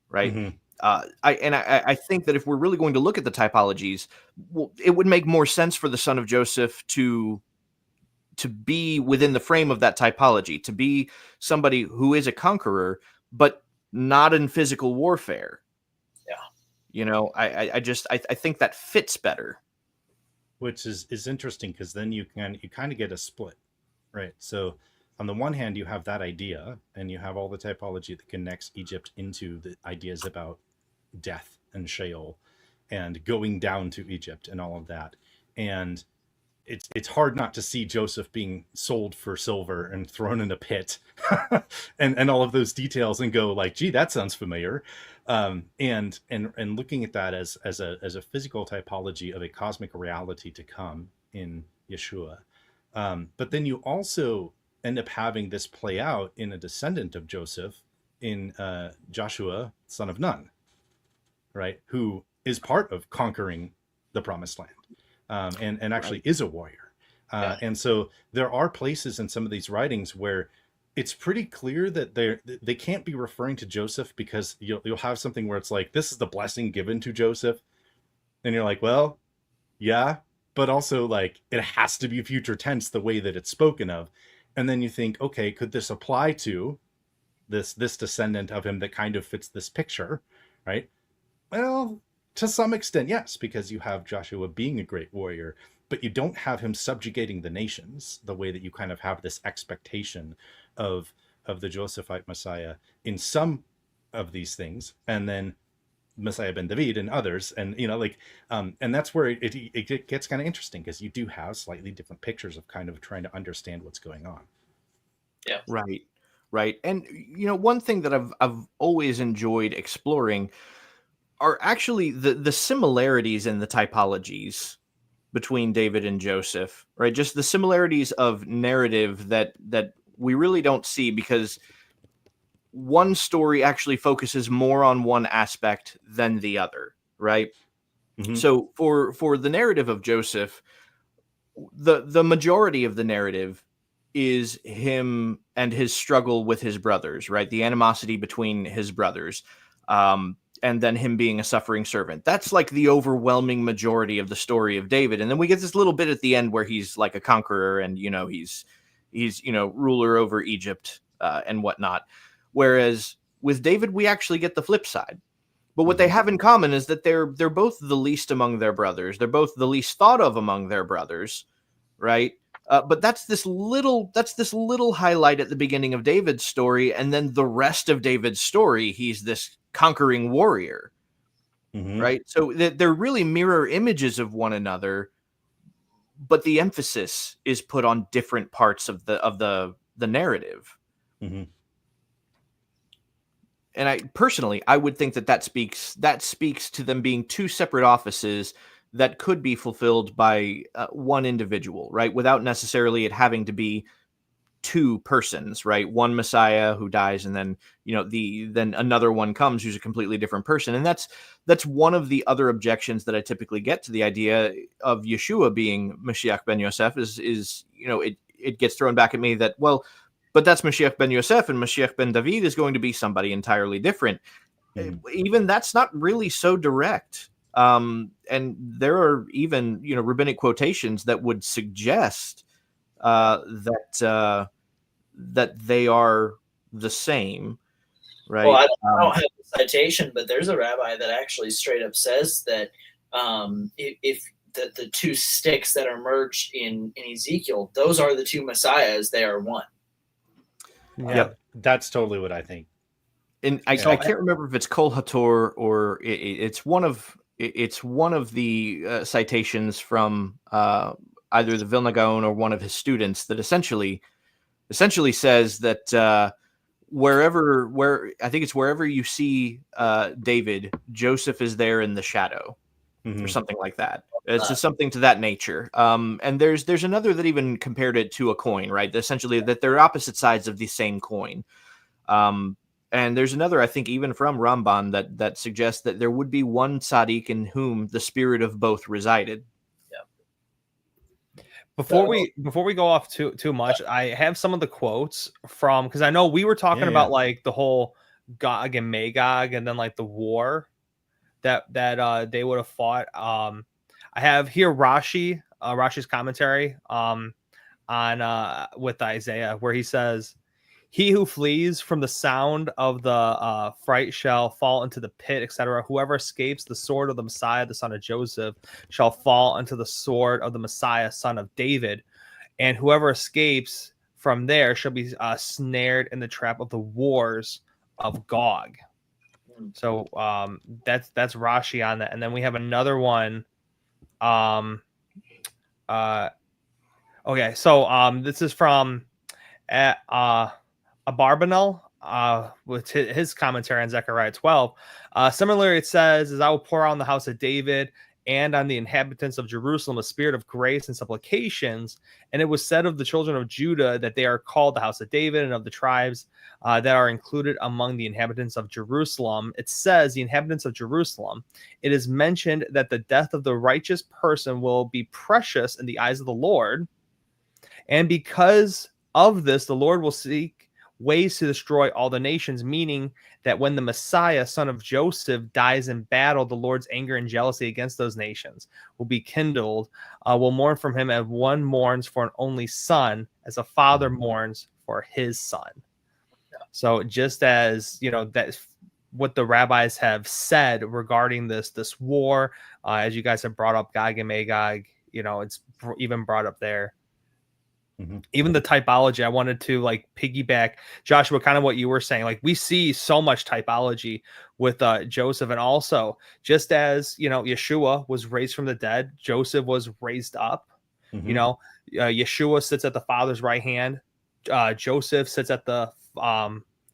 right? Mm-hmm. I think that if we're really going to look at the typologies, it would make more sense for the son of Joseph to be within the frame of that typology, to be somebody who is a conqueror, but not in physical warfare. Yeah. I think that fits better. Which is interesting, because then you kind of get a split, right? So on the one hand, you have that idea, and you have all the typology that connects Egypt into the ideas about death and Sheol and going down to Egypt and all of that. And it's hard not to see Joseph being sold for silver and thrown in a pit and all of those details, and go like, gee, that sounds familiar. And looking at that as a physical typology of a cosmic reality to come in Yeshua. But then you also end up having this play out in a descendant of Joseph, in Joshua, son of Nun, right? Who is part of conquering the promised land. And actually is a warrior. And so there are places in some of these writings where it's pretty clear that they can't be referring to Joseph, because you'll have something where it's like, this is the blessing given to Joseph. And you're like, well, yeah, but also like it has to be future tense the way that it's spoken of. And then you think, okay, could this apply to this descendant of him that kind of fits this picture, right? Well, to some extent, yes, because you have Joshua being a great warrior, but you don't have him subjugating the nations the way that you kind of have this expectation of of the Josephite Messiah in some of these things, and then Messiah ben David and others, and and that's where it gets kind of interesting, because you do have slightly different pictures of kind of trying to understand what's going on. Yeah. Right. And one thing that I've always enjoyed exploring are actually the similarities in the typologies between David and Joseph, right? Just the similarities of narrative that we really don't see, because one story actually focuses more on one aspect than the other, right? Mm-hmm. So for the narrative of Joseph, the majority of the narrative is him and his struggle with his brothers, right? The animosity between his brothers, and then him being a suffering servant. That's like the overwhelming majority of the story of David. And then we get this little bit at the end where he's like a conqueror, and he's ruler over Egypt and whatnot. Whereas with David, we actually get the flip side. But what they have in common is that they're both the least among their brothers. They're both the least thought of among their brothers, right? But that's this little highlight at the beginning of David's story, and then the rest of David's story, he's this conquering warrior, right? So they're really mirror images of one another, but the emphasis is put on different parts of the narrative. Mm-hmm. And I would think that speaks to them being two separate offices that could be fulfilled by one individual, right? Without necessarily it having to be two persons, right? One Messiah who dies, and then then another one comes who's a completely different person. And that's one of the other objections that I typically get to the idea of Yeshua being Mashiach ben Yosef is it gets thrown back at me that, well, but that's Mashiach ben Yosef, and Mashiach ben David is going to be somebody entirely different. Even that's not really so direct. And there are even rabbinic quotations that would suggest that they are the same, right? Well, I don't have the citation, but there's a rabbi that actually straight up says that if the two sticks that are merged in Ezekiel, those are the two messiahs, they are one. Yep, that's totally what I think. And I can't remember if it's Kol Hator or it's one of the citations from either the Vilna Gaon or one of his students that essentially says that wherever you see David, Joseph is there in the shadow, or something like that. It's just something to that nature. And there's another that even compared it to a coin, right? Essentially that they're opposite sides of the same coin. And there's another, I think, even from Ramban that suggests that there would be one tzaddik in whom the spirit of both resided. Before we go off too much, I have some of the quotes from, because I know we were talking about like the whole Gog and Magog, and then like the war that they would have fought. I have here Rashi's commentary on with Isaiah, where he says, "He who flees from the sound of the fright shall fall into the pit, etc. Whoever escapes the sword of the Messiah, the son of Joseph, shall fall into the sword of the Messiah, son of David. And whoever escapes from there shall be snared in the trap of the wars of Gog." So that's Rashi on that. And then we have another one. Okay, so this is from Abarbanel with his commentary on Zechariah 12. Similarly, it says, "As I will pour out on the house of David and on the inhabitants of Jerusalem a spirit of grace and supplications. And it was said of the children of Judah that they are called the house of David, and of the tribes that are included among the inhabitants of Jerusalem." It says the inhabitants of Jerusalem. It is mentioned that the death of the righteous person will be precious in the eyes of the Lord. And because of this, the Lord will seek ways to destroy all the nations, meaning that when the Messiah, son of Joseph, dies in battle, the Lord's anger and jealousy against those nations will be kindled, will mourn from him as one mourns for an only son, as a father mourns for his son. So just as, that's what the rabbis have said regarding this war, as you guys have brought up Gog and Magog, it's even brought up there. Even the typology, I wanted to like piggyback Joshua, kind of what you were saying. Like we see so much typology with Joseph, and also just as Yeshua was raised from the dead, Joseph was raised up. Yeshua sits at the Father's right hand. Joseph sits at the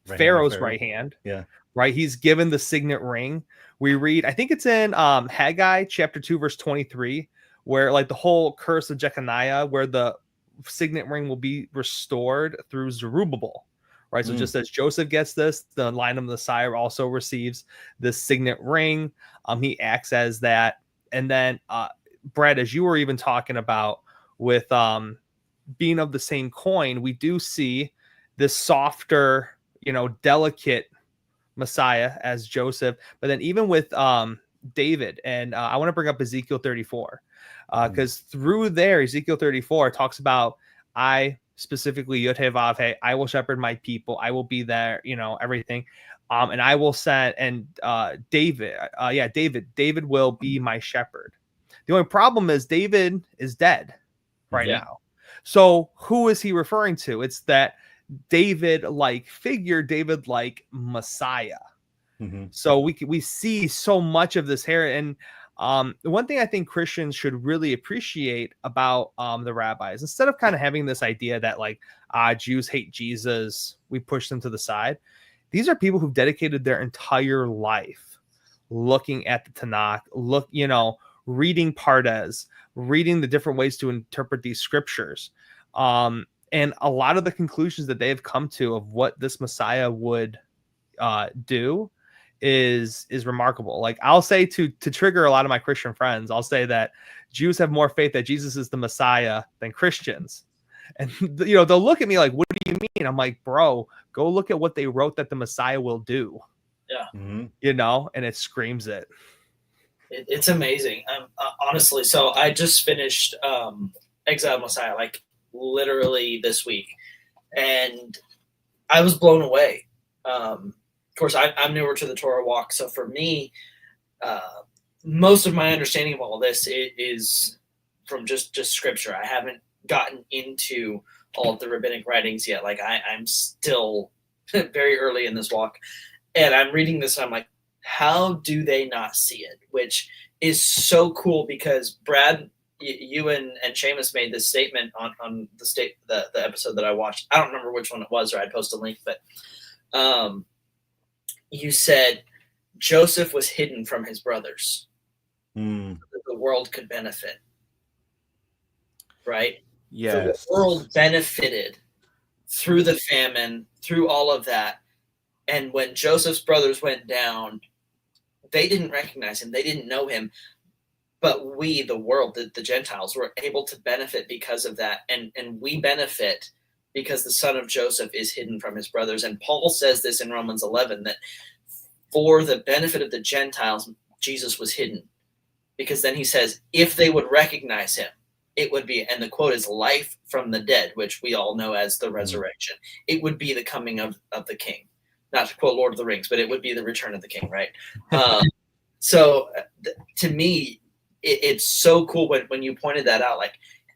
Pharaoh's right hand. Yeah. Right. He's given the signet ring. We read, I think it's in Haggai chapter 2, verse 23, where like the whole curse of Jeconiah, where the signet ring will be restored through Zerubbabel. Right. So just as Joseph gets this, the line of Messiah also receives this signet ring. He acts as that. And then Brad, as you were even talking about with being of the same coin, we do see this softer, delicate Messiah as Joseph. But then even with David, and I want to bring up Ezekiel 34, because through there, Ezekiel 34 talks about, I specifically, Yod-Heh-Vav-Heh, I will shepherd my people. I will be there, everything. And I will send, and David will be my shepherd. The only problem is David is dead right now. So who is he referring to? It's that David-like figure, David-like Messiah. So we see so much of this here. And one thing I think Christians should really appreciate about the rabbis, instead of kind of having this idea that like Jews hate Jesus, we push them to the side. These are people who've dedicated their entire life looking at the Tanakh, reading Pardes, reading the different ways to interpret these scriptures. And a lot of the conclusions that they have come to of what this Messiah would do is remarkable. Like I'll say to trigger a lot of my Christian friends, I'll say that Jews have more faith that Jesus is the Messiah than Christians. And they'll look at me like, what do you mean? I'm like, bro, go look at what they wrote that the Messiah will do. Yeah. And it screams it. It's amazing. Honestly, so I just finished Exiled Messiah like literally this week, and I was blown away. Of course, I'm newer to the Torah walk, so for me, most of my understanding of all this is from just scripture. I haven't gotten into all of the rabbinic writings yet. Like I'm still very early in this walk, and I'm reading this and I'm like, how do they not see it? Which is so cool, because Brad, you and Seamus made this statement on the episode that I watched. I don't remember which one it was, or I'd post a link, but you said Joseph was hidden from his brothers so that the world could benefit. Right? Yeah. So the world benefited through the famine, through all of that. And when Joseph's brothers went down, they didn't recognize him. They didn't know him. But we, the world, the Gentiles, were able to benefit because of that. And we benefit because the son of Joseph is hidden from his brothers. And Paul says this in Romans 11, that for the benefit of the Gentiles, Jesus was hidden. Because then he says, if they would recognize him, it would be, and the quote is, life from the dead, which we all know as the resurrection. It would be the coming of the king. Not to quote Lord of the Rings, but it would be the return of the king, right? So to me, it's so cool when you pointed that out. Like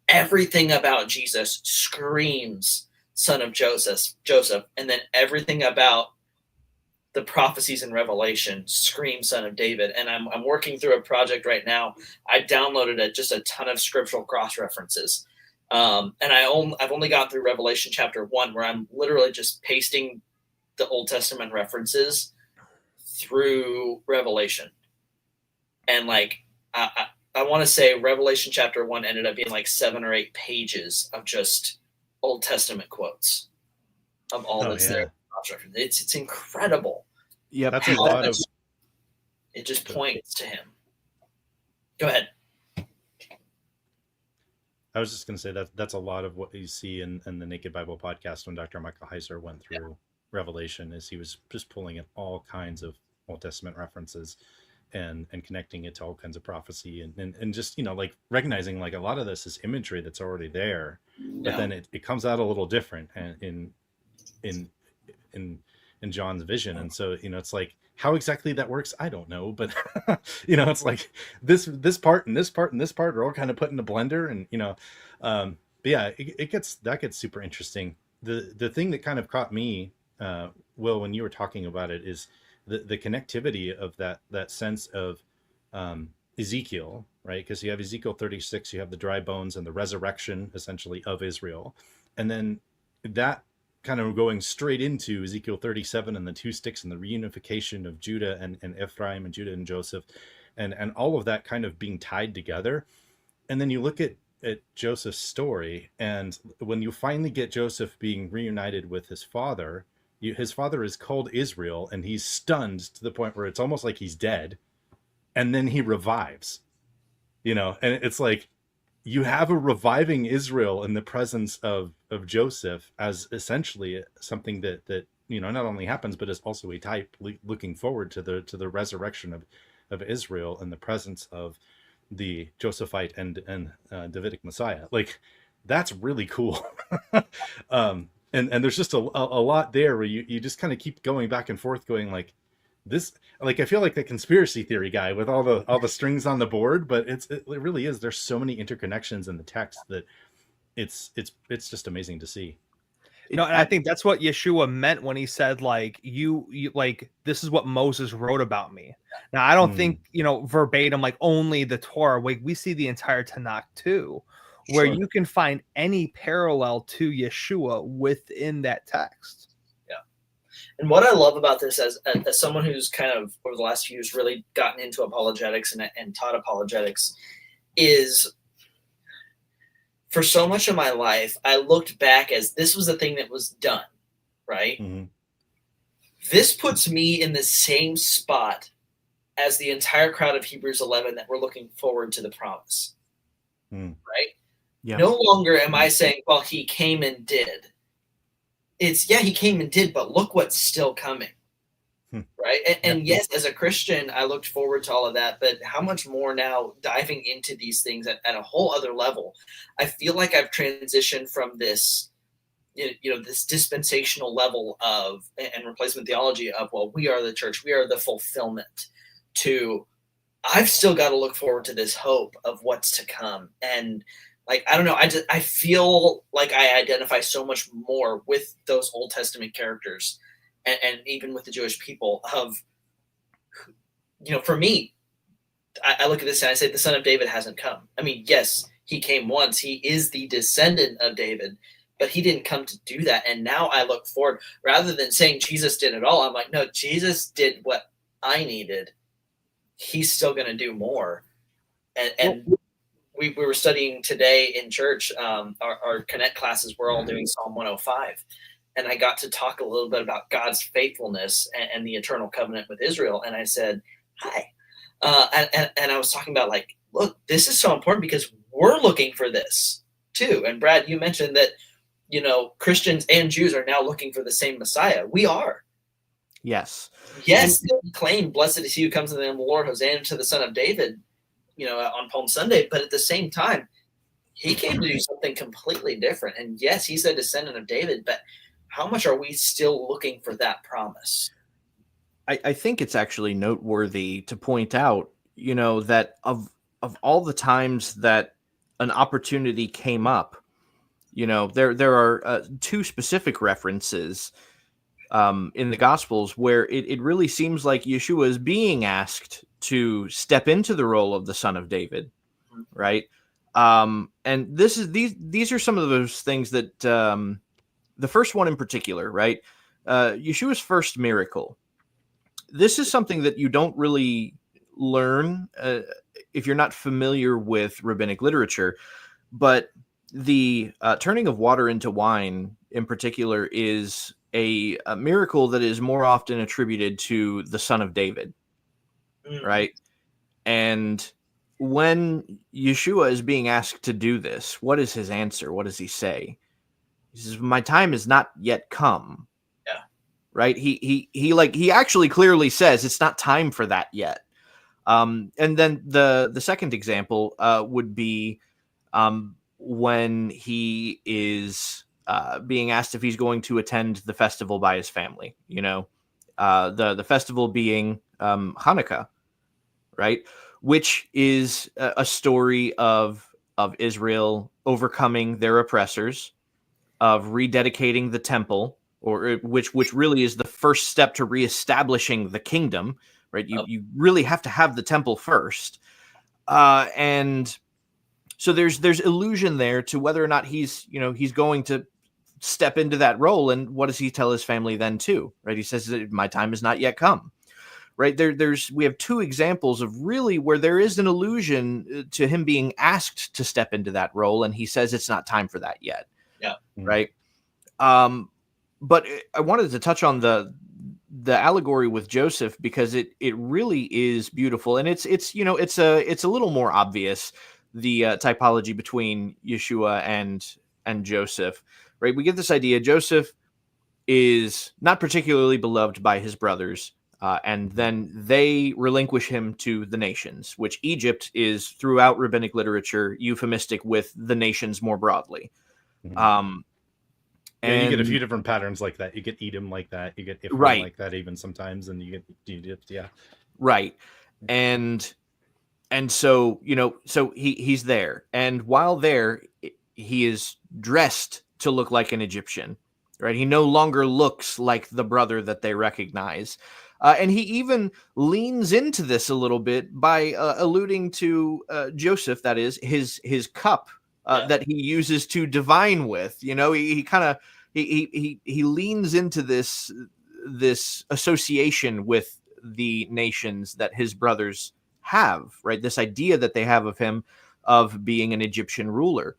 everything about Jesus screams son of Joseph, and then everything about the prophecies in Revelation screams son of David. And I'm working through a project right now. I downloaded just a ton of scriptural cross references, and I've only gone through Revelation chapter 1, where I'm literally just pasting the Old Testament references through Revelation. And like, I want to say Revelation chapter 1 ended up being like 7 or 8 pages of just Old Testament quotes of all that's there. It's incredible. Yeah, that's a lot of. It just points to him. Go ahead. I was just going to say that's a lot of what you see in the Naked Bible podcast when Dr. Michael Heiser went through Revelation, is he was just pulling in all kinds of Old Testament references and connecting it to all kinds of prophecy and just, like recognizing like a lot of this is imagery that's already there, but then it comes out a little different in John's vision. And so, it's like, how exactly that works, I don't know, but it's like this part and this part and this part are all kind of put in a blender, and But yeah, it gets super interesting. The thing that kind of caught me, Will, when you were talking about it, is the connectivity of that sense of Ezekiel, right? Because you have Ezekiel 36, you have the dry bones and the resurrection essentially of Israel, and then that kind of going straight into Ezekiel 37 and the two sticks and the reunification of Judah and Ephraim and Judah and Joseph, and all of that kind of being tied together. And then you look at Joseph's story, and when you finally get Joseph being reunited with his father, his father is called Israel, and he's stunned to the point where it's almost like he's dead, and then he revives, and it's like you have a reviving Israel in the presence of Joseph as essentially something that not only happens, but is also a type looking forward to the resurrection of Israel in the presence of the Josephite and Davidic Messiah. Like, that's really cool. And there's just a lot there where you just kind of keep going back and forth, going like this. Like, I feel like the conspiracy theory guy with all the strings on the board, but it really is. There's so many interconnections in the text that it's just amazing to see. And I think that's what Yeshua meant when he said, like, you like, this is what Moses wrote about me. Now, I don't think, verbatim, like only the Torah. Like, we see the entire Tanakh too, where you can find any parallel to Yeshua within that text. Yeah. And what I love about this, as someone who's kind of over the last few years really gotten into apologetics and taught apologetics, is for so much of my life, I looked back as this was a thing that was done, right? Mm-hmm. This puts me in the same spot as the entire crowd of Hebrews 11 that we're looking forward to the promise, right? Yeah. No longer am I saying, well, he came and did. It's, yeah, he came and did, but look what's still coming, right? And yes, as a Christian, I looked forward to all of that, but how much more now diving into these things at a whole other level? I feel like I've transitioned from this, this dispensational level of and replacement theology of, well, we are the church, we are the fulfillment, to I've still got to look forward to this hope of what's to come. And like, I don't know, I feel like I identify so much more with those Old Testament characters and even with the Jewish people of, for me, I look at this and I say the Son of David hasn't come. I mean, yes, he came once. He is the descendant of David, but he didn't come to do that. And now I look forward, rather than saying Jesus did it all, I'm like, no, Jesus did what I needed. He's still going to do more. And we were studying today in church, our Connect classes, we're all doing Psalm 105. And I got to talk a little bit about God's faithfulness and the eternal covenant with Israel. And I said, hi. And I was talking about, like, look, this is so important because we're looking for this too. And Brad, you mentioned that, Christians and Jews are now looking for the same Messiah. We are. Yes. Yes, they claim, blessed is he who comes in the name of the Lord, Hosanna to the Son of David, on Palm Sunday. But at the same time, he came to do something completely different. And yes, he's a descendant of David, but how much are we still looking for that promise? I think it's actually noteworthy to point out, that of all the times that an opportunity came up, there are two specific references in the Gospels where it really seems like Yeshua is being asked to step into the role of the Son of David, right? And these are some of those things that the first one in particular, right? Yeshua's first miracle. This is something that you don't really learn if you're not familiar with rabbinic literature, but the turning of water into wine in particular is a miracle that is more often attributed to the Son of David, right? And when Yeshua is being asked to do this, what is his answer? What does he say? He says, "My time has not yet come." Yeah. Right? He actually clearly says it's not time for that yet. And then the second example would be when he is being asked if he's going to attend the festival by his family. The festival being Hanukkah, right? Which is a story of of Israel overcoming their oppressors, of rededicating the temple, or which really is the first step to reestablishing the kingdom, right? You really have to have the temple first, and so there's illusion there to whether or not he's going to step into that role. And what does he tell his family then too, right? He says that my time has not yet come, right? We have two examples of really where there is an allusion to him being asked to step into that role, and he says it's not time for that yet. Yeah. Right. But I wanted to touch on the allegory with Joseph, because it really is beautiful, and it's a little more obvious, the typology between Yeshua and Joseph, right? We get this idea Joseph is not particularly beloved by his brothers, and then they relinquish him to the nations, which Egypt is throughout rabbinic literature euphemistic with the nations more broadly. Mm-hmm. And you get a few different patterns like that. You get Edom like that. You get Ephraim right. like that even sometimes, and you get Egypt. Yeah. Right. And so, so he's there. And while there, he is dressed to look like an Egyptian, right? He no longer looks like the brother that they recognize. And he even leans into this a little bit by alluding to Joseph, that is his cup that he uses to divine with. He kind of he leans into this association with the nations that his brothers have, right? This idea that they have of him of being an Egyptian ruler.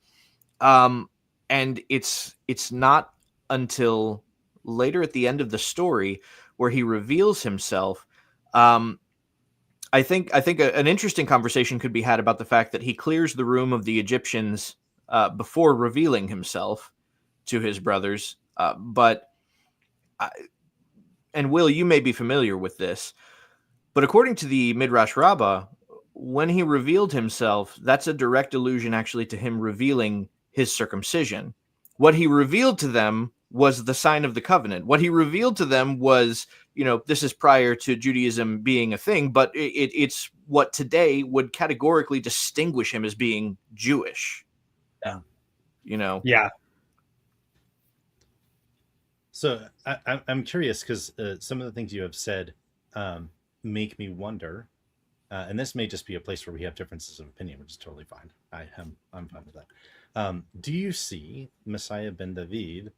And it's not until later at the end of the story where he reveals himself. I think an interesting conversation could be had about the fact that he clears the room of the Egyptians before revealing himself to his brothers. And Will, you may be familiar with this, but according to the Midrash Rabbah, when he revealed himself, that's a direct allusion actually to him revealing his circumcision. What he revealed to them was the sign of the covenant. What he revealed to them was, this is prior to Judaism being a thing, but it's what today would categorically distinguish him as being Jewish. Yeah. Yeah. So I'm curious, because some of the things you have said make me wonder, and this may just be a place where we have differences of opinion, which is totally fine. I'm fine with that. Do you see Messiah ben David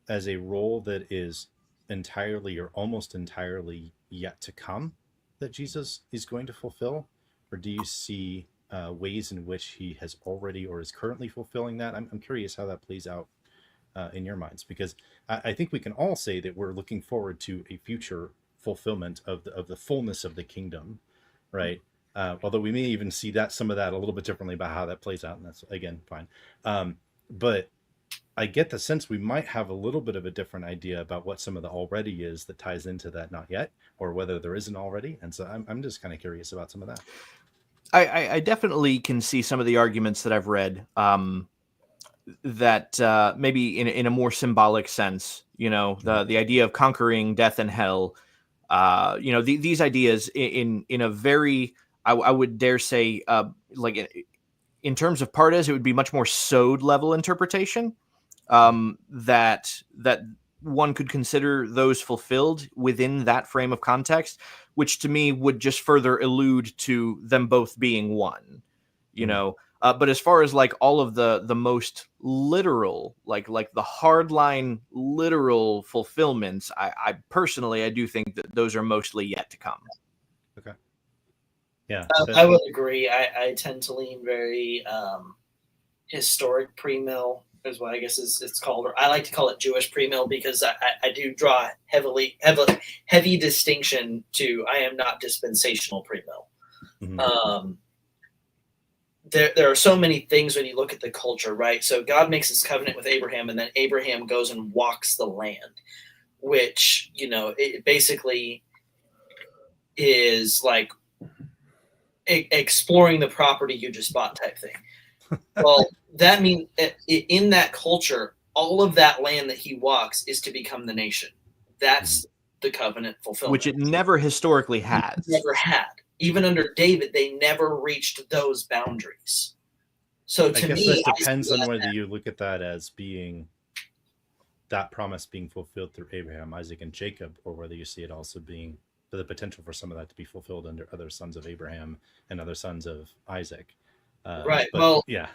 as a role that is entirely or almost entirely yet to come that Jesus is going to fulfill? Or do you see ways in which he has already or is currently fulfilling that? I'm curious how that plays out in your minds, because I think we can all say that we're looking forward to a future fulfillment of the fullness of the kingdom, right? Although we may even see some of that a little bit differently about how that plays out, and that's again fine. But I get the sense we might have a little bit of a different idea about what some of the already is that ties into that not yet, or whether there isn't already. And so I'm just kind of curious about some of that. I definitely can see some of the arguments that I've read that maybe in a more symbolic sense, the idea of conquering death and hell, these ideas in a very, I would dare say, like in terms of Pardes, it would be much more Sod level interpretation, that one could consider those fulfilled within that frame of context, which to me would just further allude to them both being one, but as far as like all of the most literal, like the hardline literal fulfillments, I personally, I do think that those are mostly yet to come. Okay. Yeah. I would agree. I tend to lean very historic pre-mill is what I guess it's called, or I like to call it Jewish pre-mill, because I do draw heavy distinction to I am not dispensational pre-mill. Mm-hmm. There are so many things when you look at the culture, right? So God makes his covenant with Abraham, and then Abraham goes and walks the land, which, it basically is like exploring the property you just bought type thing. Well, that means in that culture, all of that land that he walks is to become the nation. That's the covenant fulfillment. Which it never historically has. Never had. Even under David, they never reached those boundaries. So I to guess me, this I depends see on that whether you look at that as being that promise being fulfilled through Abraham, Isaac, and Jacob, or whether you see it also being the potential for some of that to be fulfilled under other sons of Abraham and other sons of Isaac. right. But Well, yeah,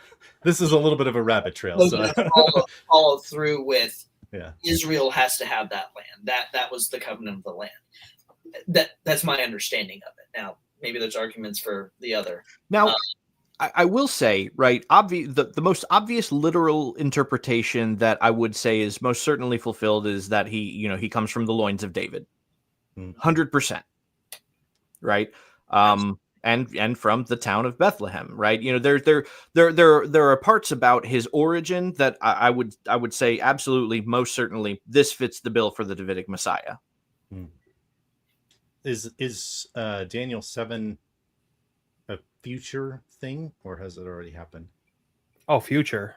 this is a little bit of a rabbit trail. we're So gonna follow through with yeah, Israel has to have that land. That was the covenant of the land. That's my understanding of it. Now, maybe there's arguments for the other. Now, I will say, right, the most obvious literal interpretation that I would say is most certainly fulfilled is that he comes from the loins of David, 100%, right? And from the town of Bethlehem, right? There are parts about his origin that I would say absolutely, most certainly, this fits the bill for the Davidic Messiah. Is Daniel 7 a future thing, or has it already happened? Oh, future.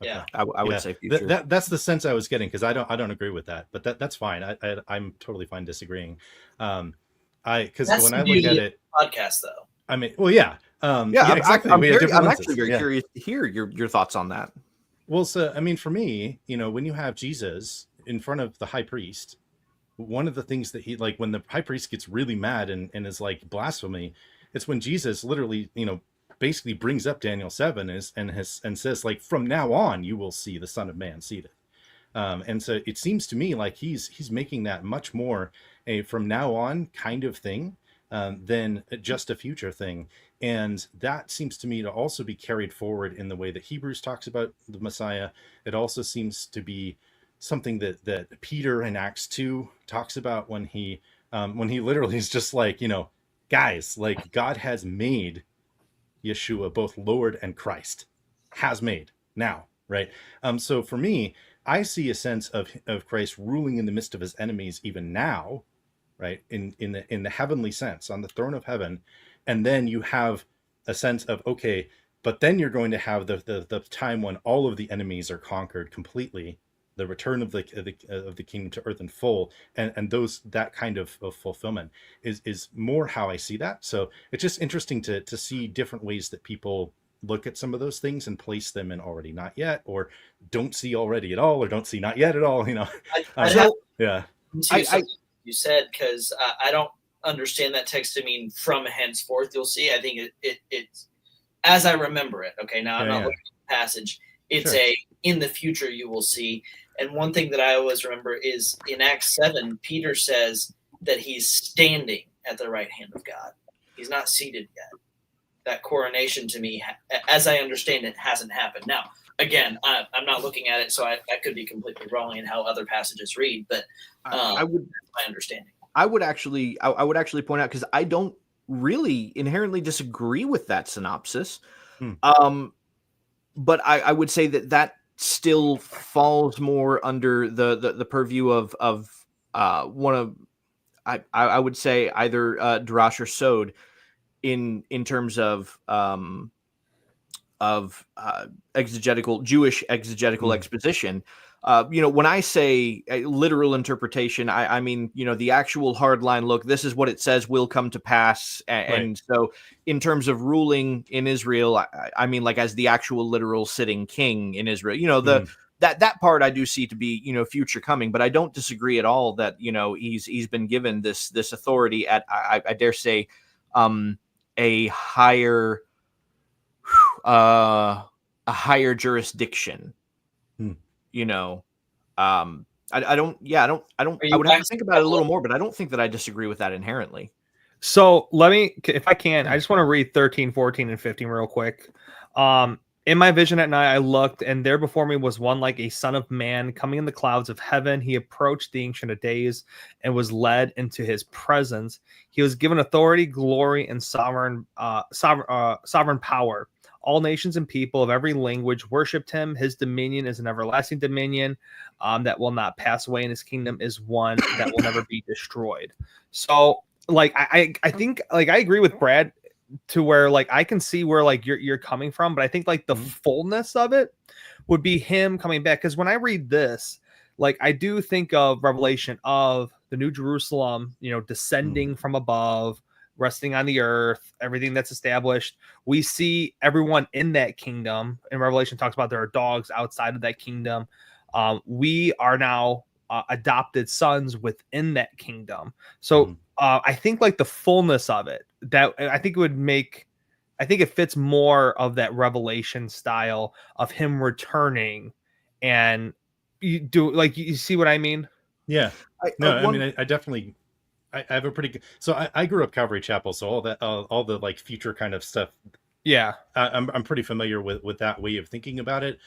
Okay. Yeah, I would say future. That's the sense I was getting, because I don't agree with that, but that's fine. I'm totally fine disagreeing. Because when I look at it, podcast though. I mean, well, yeah, exactly. I'm We have different actually lenses. very curious to hear your thoughts on that. Well, so I mean, for me, when you have Jesus in front of the high priest, one of the things that he, like, when the high priest gets really mad and is like blasphemy, it's when Jesus literally, basically brings up Daniel 7 and says, like, from now on you will see the Son of Man seated. And so it seems to me like he's making that much more a from now on kind of thing than just a future thing. And that seems to me to also be carried forward in the way that Hebrews talks about the Messiah. It also seems to be something that Peter in Acts 2 talks about when he literally is just like, guys, like, God has made Yeshua both Lord and Christ, has made now, right? So for me, I see a sense of Christ ruling in the midst of his enemies even now, right? In the heavenly sense, on the throne of heaven. And then you have a sense of, okay, but then you're going to have the time when all of the enemies are conquered completely, the return of the kingdom to earth in full, and that kind of fulfillment is more how I see that. So it's just interesting to see different ways that people look at some of those things and place them in already not yet, or don't see already at all, or don't see not yet at all. Yeah. You said, because I don't understand that text to mean from henceforth you'll see. I think it's as I remember it. Okay, now I'm not looking at the passage. It's Sure. In the future you will see. And one thing that I always remember is in Acts 7, Peter says that he's standing at the right hand of God. He's not seated yet. That coronation, to me, as I understand it, hasn't happened. Now, again, I'm not looking at it, so I could be completely wrong in how other passages read, but I would, that's my understanding. I would actually point out, because I don't really inherently disagree with that synopsis. But I would say that still falls more under the purview of one of, I would say, either Darash or Sod in terms of Jewish exegetical exposition. When I say a literal interpretation, I mean, the actual hardline look, this is what it says will come to pass. And so in terms of ruling in Israel, I mean, like, as the actual literal sitting king in Israel, that part I do see to be, future coming, but I don't disagree at all that, he's been given this authority at, I dare say, a higher jurisdiction. I would have to think about it a little more, but I don't think that I disagree with that inherently. So let me, if I can, I just want to read 13, 14, and 15 real quick. In my vision at night, I looked, and there before me was one like a son of man coming in the clouds of heaven. He approached the Ancient of Days and was led into his presence. He was given authority, glory, and sovereign power. All nations and people of every language worshipped him. His dominion is an everlasting dominion that will not pass away, and his kingdom is one that will never be destroyed. So, like, I think, like, I agree with Brad to where, like, I can see where, like, you're coming from, but I think, like, the fullness of it would be him coming back. Because when I read this, like, I do think of Revelation of the New Jerusalem, descending from above, resting on the earth, everything that's established. We see everyone in that kingdom. And Revelation talks about there are dogs outside of that kingdom. We are now adopted sons within that kingdom. So I think like the fullness of it, that I think it would make, I think it fits more of that Revelation style of him returning. And you do, like, you see what I mean? Yeah. No, I mean, I definitely, I have a pretty good, so I grew up Calvary Chapel, so all that, all the like future kind of stuff. Yeah. I'm pretty familiar with that way of thinking about it.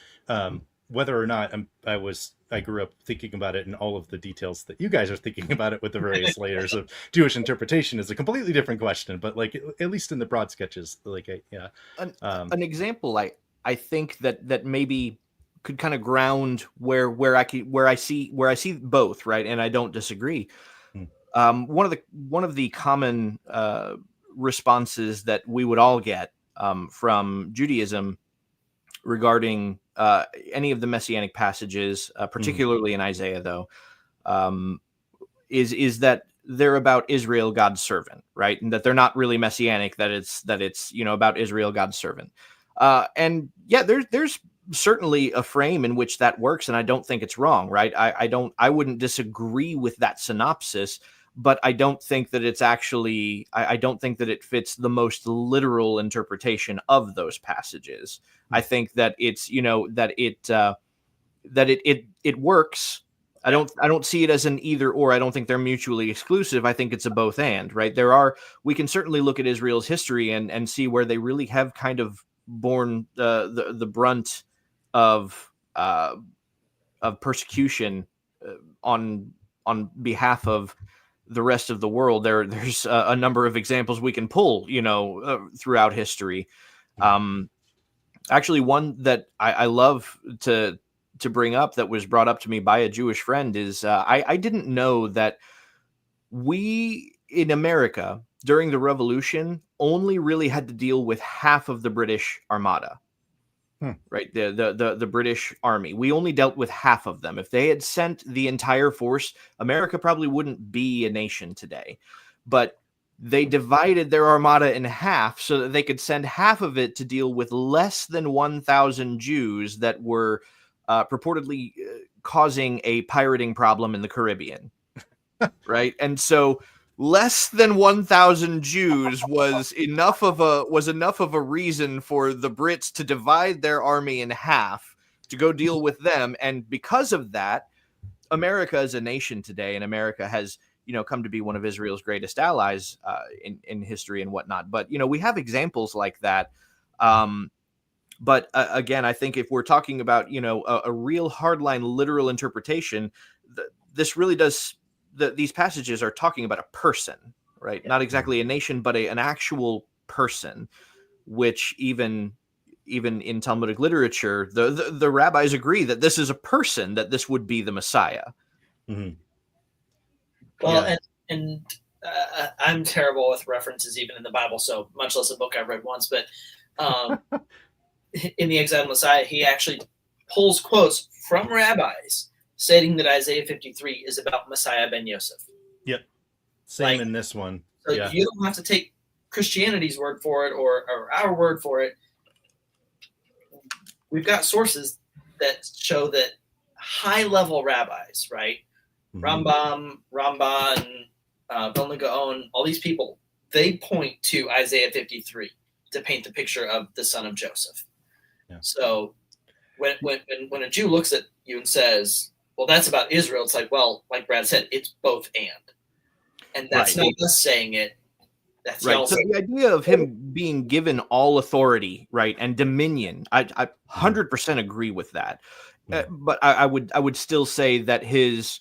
Whether or not I grew up thinking about it in all of the details that you guys are thinking about it with the various layers of Jewish interpretation is a completely different question. But like, at least in the broad sketches, like, yeah. An example, I think that maybe could kind of ground where I see both, right, and I don't disagree. One of the common responses that we would all get from Judaism regarding any of the messianic passages, particularly in Isaiah, though, is that they're about Israel, God's servant, right? And that they're not really messianic, that it's about Israel, God's servant. And yeah, there's certainly a frame in which that works, and I don't think it's wrong, right? I wouldn't disagree with that synopsis, but I don't think that it's actually, I don't think that it fits the most literal interpretation of those passages. I think that it's, that it works. I don't see it as an either or. I don't think they're mutually exclusive. I think it's a both and, right? We can certainly look at Israel's history and see where they really have kind of borne the brunt of persecution on behalf of the rest of the world. There's a number of examples we can pull, throughout history. Actually, one that I love to bring up that was brought up to me by a Jewish friend is I didn't know that we in America during the Revolution only really had to deal with half of the British Armada. Right, the British Army. We only dealt with half of them. If they had sent the entire force, America probably wouldn't be a nation today. But they divided their armada in half so that they could send half of it to deal with less than 1,000 Jews that were purportedly causing a pirating problem in the Caribbean. Right, and so less than 1,000 Jews was enough of a reason for the Brits to divide their army in half to go deal with them. And because of that, America is a nation today, and America has, come to be one of Israel's greatest allies in history and whatnot. But, we have examples like that. But again, I think if we're talking about, a real hardline literal interpretation, this really does. These passages are talking about a person, right? Not exactly a nation, but an actual person, which even in Talmudic literature, the rabbis agree that this is a person, that this would be the Messiah. Mm-hmm. Well, and I'm terrible with references even in the Bible, so much less a book I've read once. But in the Exiled Messiah, he actually pulls quotes from rabbis stating that Isaiah 53 is about Messiah ben Yosef. Yep. Same in this one. So you don't have to take Christianity's word for it or our word for it. We've got sources that show that high-level rabbis, right? Rambam, Ramban, Vilna Gaon, all these people, they point to Isaiah 53 to paint the picture of the son of Joseph. Yeah. So when a Jew looks at you and says, well, that's about Israel, it's like, well, like Brad said, it's both and that's not us saying it. That's right. So the idea of him being given all authority, right, and dominion, I 100% agree with that. But I would still say that his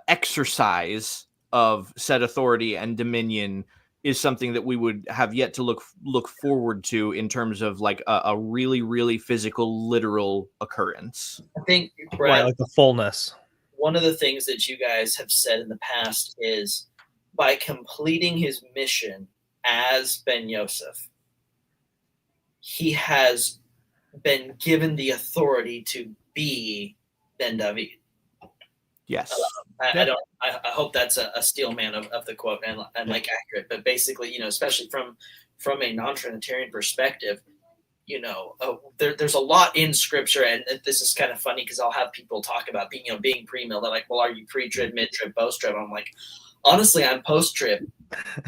exercise of said authority and dominion is something that we would have yet to look forward to in terms of like a really, really physical, literal occurrence. I think, Brad, like the fullness. One of the things that you guys have said in the past is by completing his mission as Ben Yosef, he has been given the authority to be Ben David. Yes. I hope that's a steel man of the quote and like accurate, but basically, especially from a non-Trinitarian perspective, there's a lot in Scripture, and this is kind of funny because I'll have people talk about being pre-mill. They're like, well, are you pre-trib, mid-trib, post-trib? I'm like, honestly, I'm post-trib,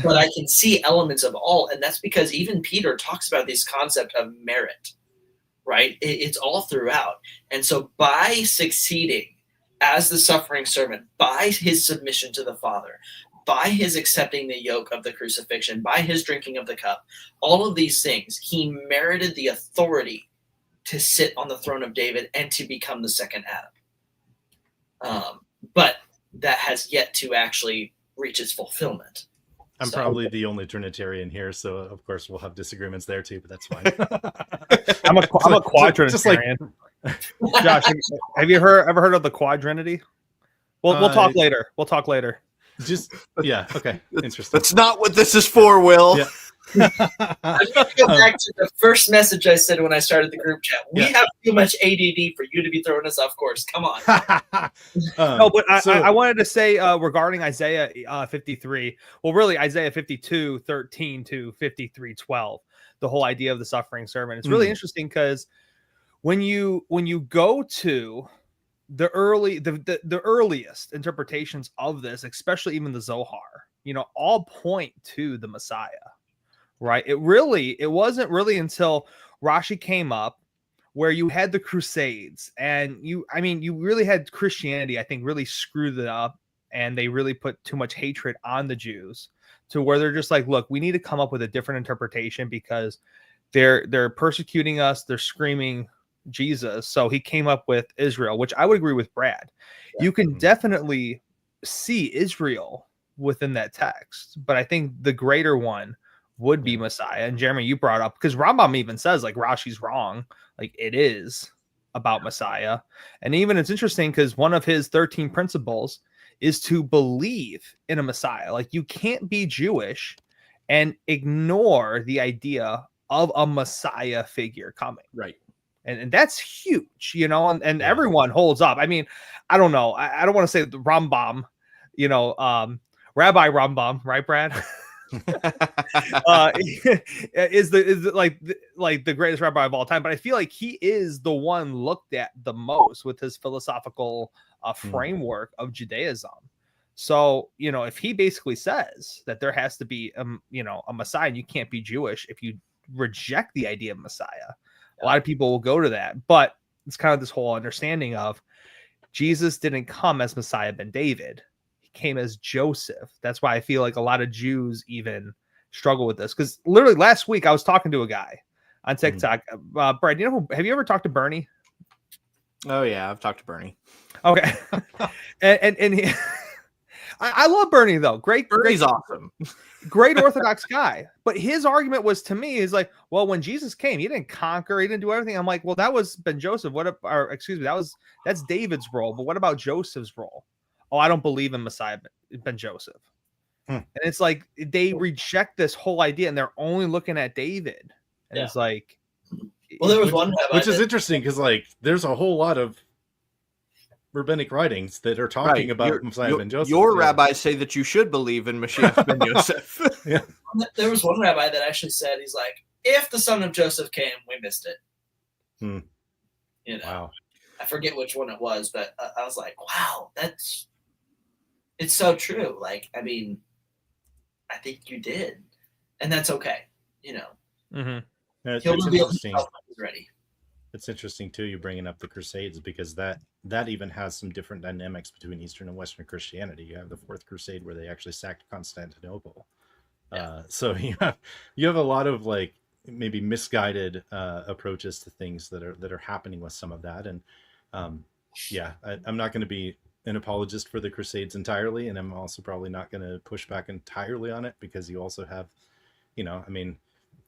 but I can see elements of all, and that's because even Peter talks about this concept of merit, right? It's all throughout, and so by succeeding as the suffering servant, by his submission to the Father, by his accepting the yoke of the crucifixion, by his drinking of the cup, all of these things, he merited the authority to sit on the throne of David and to become the second Adam. But that has yet to actually reach its fulfillment. I'm probably the only Trinitarian here, so of course we'll have disagreements there too, but that's fine. I'm a quad-Trinitarian. Josh, have you ever heard of the Quadrinity? We'll talk later. We'll talk later. Okay. Interesting. That's not what this is for, Will. Yeah. I'm going to go back to the first message I said when I started the group chat. We have too much ADD for you to be throwing us off course. Come on. No, but I wanted to say regarding Isaiah 53, well, really Isaiah 52:13 to 53:12, the whole idea of the suffering servant. It's really interesting because when you go to the earliest interpretations of this, especially even the Zohar, all point to the Messiah, right? It wasn't really until Rashi came up where you had the Crusades and you really had Christianity, I think, really screwed it up, and they really put too much hatred on the Jews to where they're just like, look, we need to come up with a different interpretation because they're persecuting us, they're screaming Jesus. So he came up with Israel, which I would agree with Brad. You can definitely see Israel within that text, but I think the greater one would be Messiah. And Jeremy, you brought up, because Rambam even says like Rashi's wrong, like it is about Messiah. And even it's interesting because one of his 13 principles is to believe in a Messiah. Like you can't be Jewish and ignore the idea of a Messiah figure coming. Right. And that's huge, and everyone holds up. I mean, I don't know. I don't want to say the Rambam, Rabbi Rambam, right, Brad? is the greatest rabbi of all time, but I feel like he is the one looked at the most with his philosophical framework of Judaism. So, if he basically says that there has to be a Messiah and you can't be Jewish if you reject the idea of Messiah, a lot of people will go to that. But it's kind of this whole understanding of Jesus didn't come as Messiah ben David. He came as Joseph. That's why I feel like a lot of Jews even struggle with this. Because literally last week I was talking to a guy on TikTok. Brad, have you ever talked to Bernie? Oh yeah, I've talked to Bernie. Okay. and he, I love Bernie though. Bernie's awesome. Great Orthodox guy. But his argument was, to me, is like, well, when Jesus came, he didn't conquer, he didn't do everything. I'm like, well, that was Ben Joseph. That's David's role. But what about Joseph's role? Oh, I don't believe in Messiah Ben Joseph. And it's like they reject this whole idea and they're only looking at David. And it's like, well, there was one rabbi which is interesting because like there's a whole lot of rabbinic writings that are talking about Messiah ben Joseph. Your rabbis say that you should believe in Mashiach ben Joseph. There was one rabbi that actually said, he's like, if the son of Joseph came, we missed it. Wow. I forget which one it was, but I was like, wow, it's so true. Like, I mean, I think you did, and that's okay. Mm-hmm. He'll reveal himself when he's ready. It's interesting too, you bringing up the Crusades, because that even has some different dynamics between Eastern and Western Christianity. You have the Fourth Crusade where they actually sacked Constantinople. So you have a lot of like maybe misguided approaches to things that are happening with some of that. And I'm not going to be an apologist for the Crusades entirely, and I'm also probably not going to push back entirely on it, because you also have,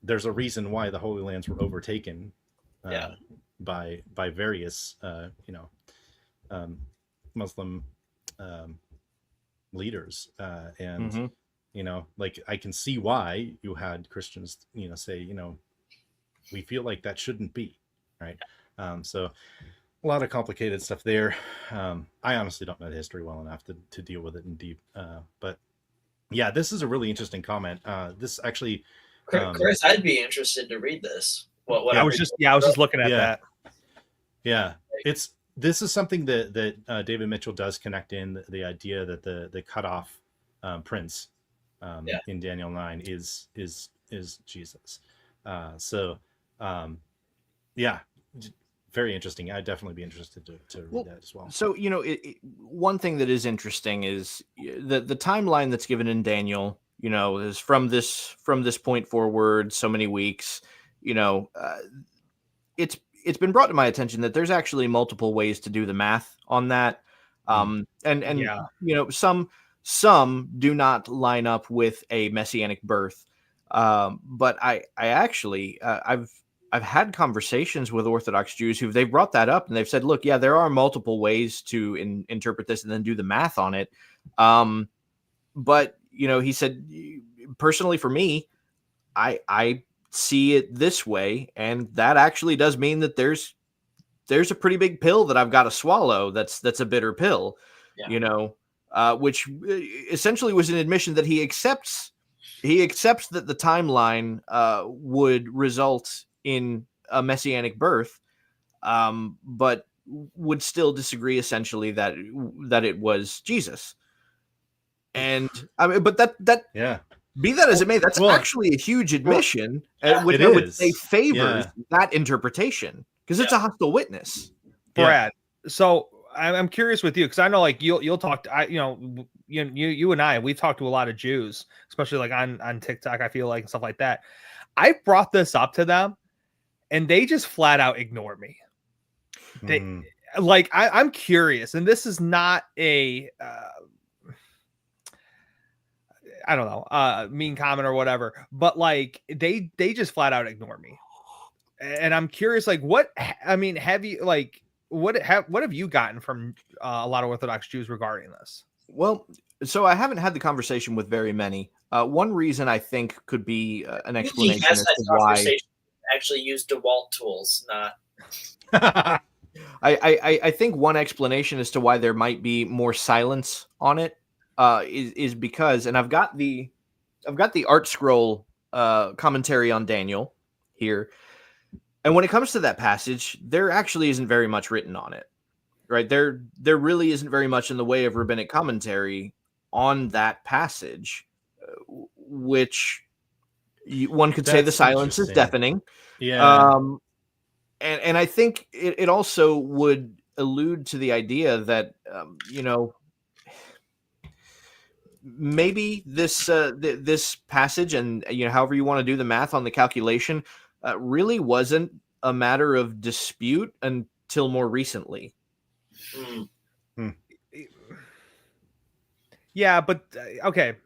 there's a reason why the Holy Lands were overtaken by various Muslim leaders, and like I can see why you had Christians say we feel like that shouldn't be right. So a lot of complicated stuff there. I honestly don't know the history well enough to deal with it in deep. But yeah, this is a really interesting comment. This actually, Chris, I'd be interested to read this. I was just looking at that. Yeah, this is something that David Mitchell does connect in the idea that the cutoff prince in Daniel 9 is Jesus. Yeah, very interesting. I'd definitely be interested to read that as well. So, one thing that is interesting is the timeline that's given in Daniel, is from this point forward, so many weeks, it's been brought to my attention that there's actually multiple ways to do the math on that. Some do not line up with a messianic birth. But I actually, I've had conversations with Orthodox Jews they've brought that up and they've said, look, yeah, there are multiple ways to interpret this and then do the math on it. But he said, personally for me, I see it this way. And that actually does mean that there's a pretty big pill that I've got to swallow. That's a bitter pill, which essentially was an admission that he accepts that the timeline would result in a messianic birth, but would still disagree essentially that it was Jesus. And I mean, but that be that as it may, that's actually a huge admission, which I would say favors that interpretation because it's a hostile witness. Brad, so I'm curious with you because I know like you'll talk to you and I, we've talked to a lot of Jews, especially like on TikTok, I feel like, and stuff like that. I brought this up to them and they just flat out ignore me. They like, I'm curious, and this is not a I don't know, mean comment or whatever, but like they just flat out ignore me. And I'm curious, like have you like, what have you gotten from a lot of Orthodox Jews regarding this? Well, so I haven't had the conversation with very many. One reason I think could be an explanation as to why actually use DeWalt tools, not. I think one explanation as to why there might be more silence on it is because, and I've got the Art Scroll commentary on Daniel here. And when it comes to that passage, there actually isn't very much written on it, right? There really isn't very much in the way of rabbinic commentary on that passage, which one could say the silence is deafening. Yeah. And I think it also would allude to the idea that, maybe this passage and, however you want to do the math on the calculation, really wasn't a matter of dispute until more recently. Yeah, but okay,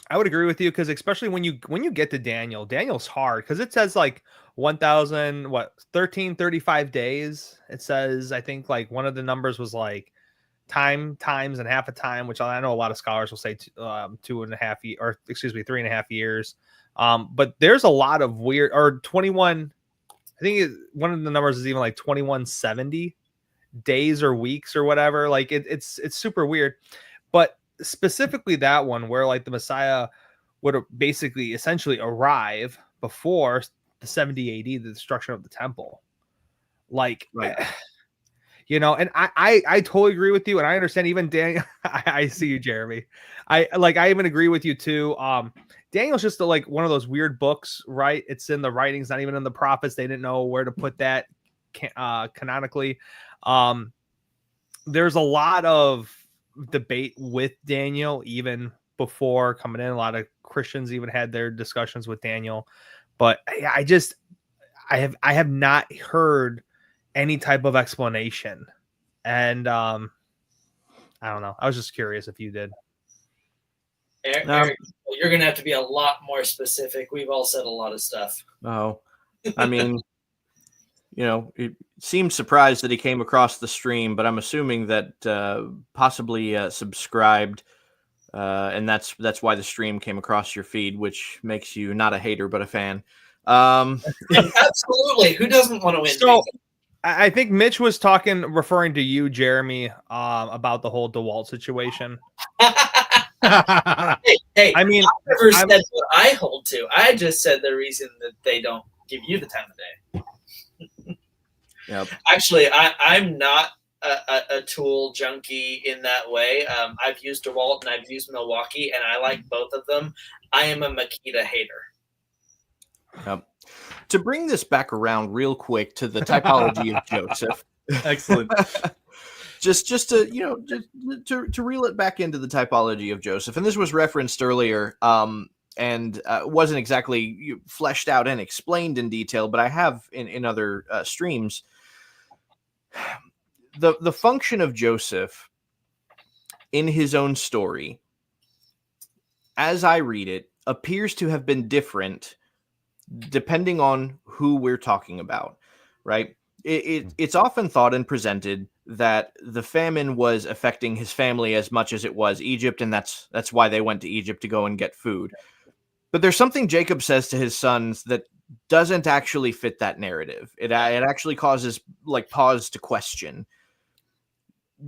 I would agree with you because especially when you get to Daniel's hard because it says like 1335 days. It says, I think like one of the numbers was like times and half a time, which I know a lot of scholars will say 3.5 years. But there's a lot of weird, or 21. I think one of the numbers is even like 2170 days or weeks or whatever. Like it's super weird. But specifically that one where like the Messiah would basically essentially arrive before the 70 AD, the destruction of the temple. Like, right. And I totally agree with you, and I understand even Daniel. I see you, Jeremy. I even agree with you too. Daniel's just like one of those weird books, right? It's in the writings, not even in the prophets. They didn't know where to put that canonically. There's a lot of debate with Daniel even before coming in. A lot of Christians even had their discussions with Daniel, but I have not heard any type of explanation. And I don't know. I was just curious if you did. Eric, you're going to have to be a lot more specific. We've all said a lot of stuff. Oh, I mean, it seemed surprised that he came across the stream, but I'm assuming that possibly subscribed, and that's why the stream came across your feed, which makes you not a hater but a fan. Absolutely. Who doesn't want to win? So, I think Mitch was referring to you, Jeremy, about the whole DeWalt situation. Hey, I mean, I never said what I hold to. I just said the reason that they don't give you the time of day. Yep. Actually, I'm not a tool junkie in that way. I've used DeWalt and I've used Milwaukee, and I like both of them. I am a Makita hater. Yep. To bring this back around real quick to the typology of Joseph. Excellent. just to to reel it back into the typology of Joseph, and this was referenced earlier, and wasn't exactly fleshed out and explained in detail, but I have in other streams. The function of Joseph in his own story, as I read it, appears to have been different depending on who we're talking about, right? It's often thought and presented that the famine was affecting his family as much as it was Egypt, and that's why they went to Egypt to go and get food. But there's something Jacob says to his sons that doesn't actually fit that narrative. It actually causes like pause to question.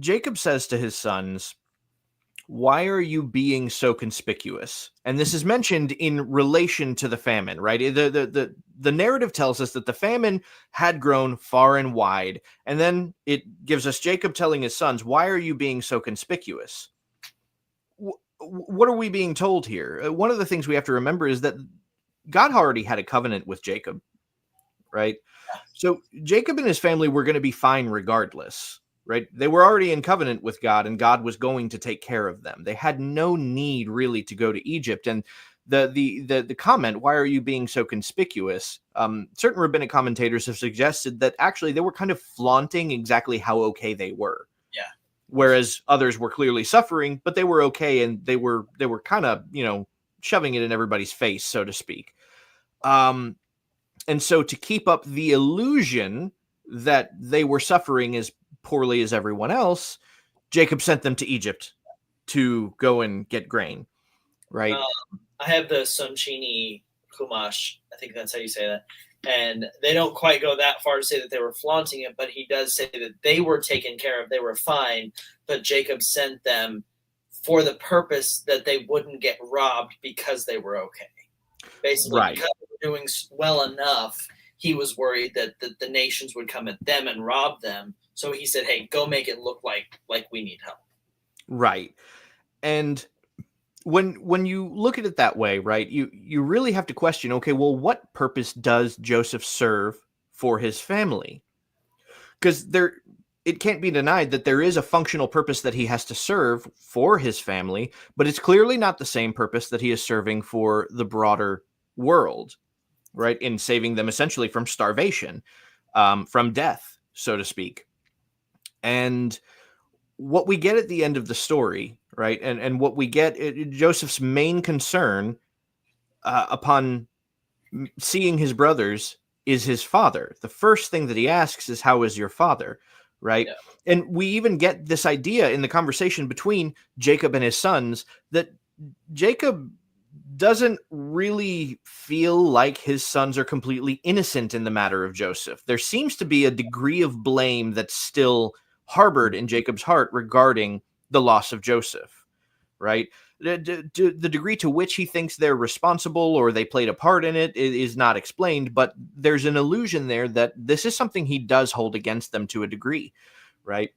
Jacob says to his sons, "Why are you being so conspicuous?" And this is mentioned in relation to the famine, right? The narrative tells us that the famine had grown far and wide. And then it gives us Jacob telling his sons, "Why are you being so conspicuous?" What are we being told here? One of the things we have to remember is that God already had a covenant with Jacob, right? So Jacob and his family were going to be fine regardless. Right? They were already in covenant with God, and God was going to take care of them. They had no need really to go to Egypt. And the comment, "Why are you being so conspicuous?" Certain rabbinic commentators have suggested that actually they were kind of flaunting exactly how okay they were. Yeah. Whereas others were clearly suffering, but they were okay, and they were kind of shoving it in everybody's face, so to speak. And so to keep up the illusion that they were suffering as poorly as everyone else, Jacob sent them to Egypt to go and get grain, right? I have the Sonchini Kumash. I think that's how you say that. And they don't quite go that far to say that they were flaunting it, but he does say that they were taken care of, they were fine, but Jacob sent them for the purpose that they wouldn't get robbed because they were okay. Basically, Right. because they were doing well enough, he was worried that the nations would come at them and rob them. So he said, "Hey, go make it look like we need help." Right. And when you look at it that way, right, you really have to question, okay, well, what purpose does Joseph serve for his family? Because it can't be denied that there is a functional purpose that he has to serve for his family, but it's clearly not the same purpose that he is serving for the broader world, right, in saving them essentially from starvation, from death, so to speak. And what we get at the end of the story, right, and what we get, Joseph's main concern upon seeing his brothers is his father. The first thing that he asks is, "How is your father?" Right? Yeah. And we even get this idea in the conversation between Jacob and his sons that Jacob doesn't really feel like his sons are completely innocent in the matter of Joseph. There seems to be a degree of blame that's still harbored in Jacob's heart regarding the loss of Joseph, right? The degree to which he thinks they're responsible or they played a part in it is not explained, but there's an illusion there that this is something he does hold against them to a degree, right?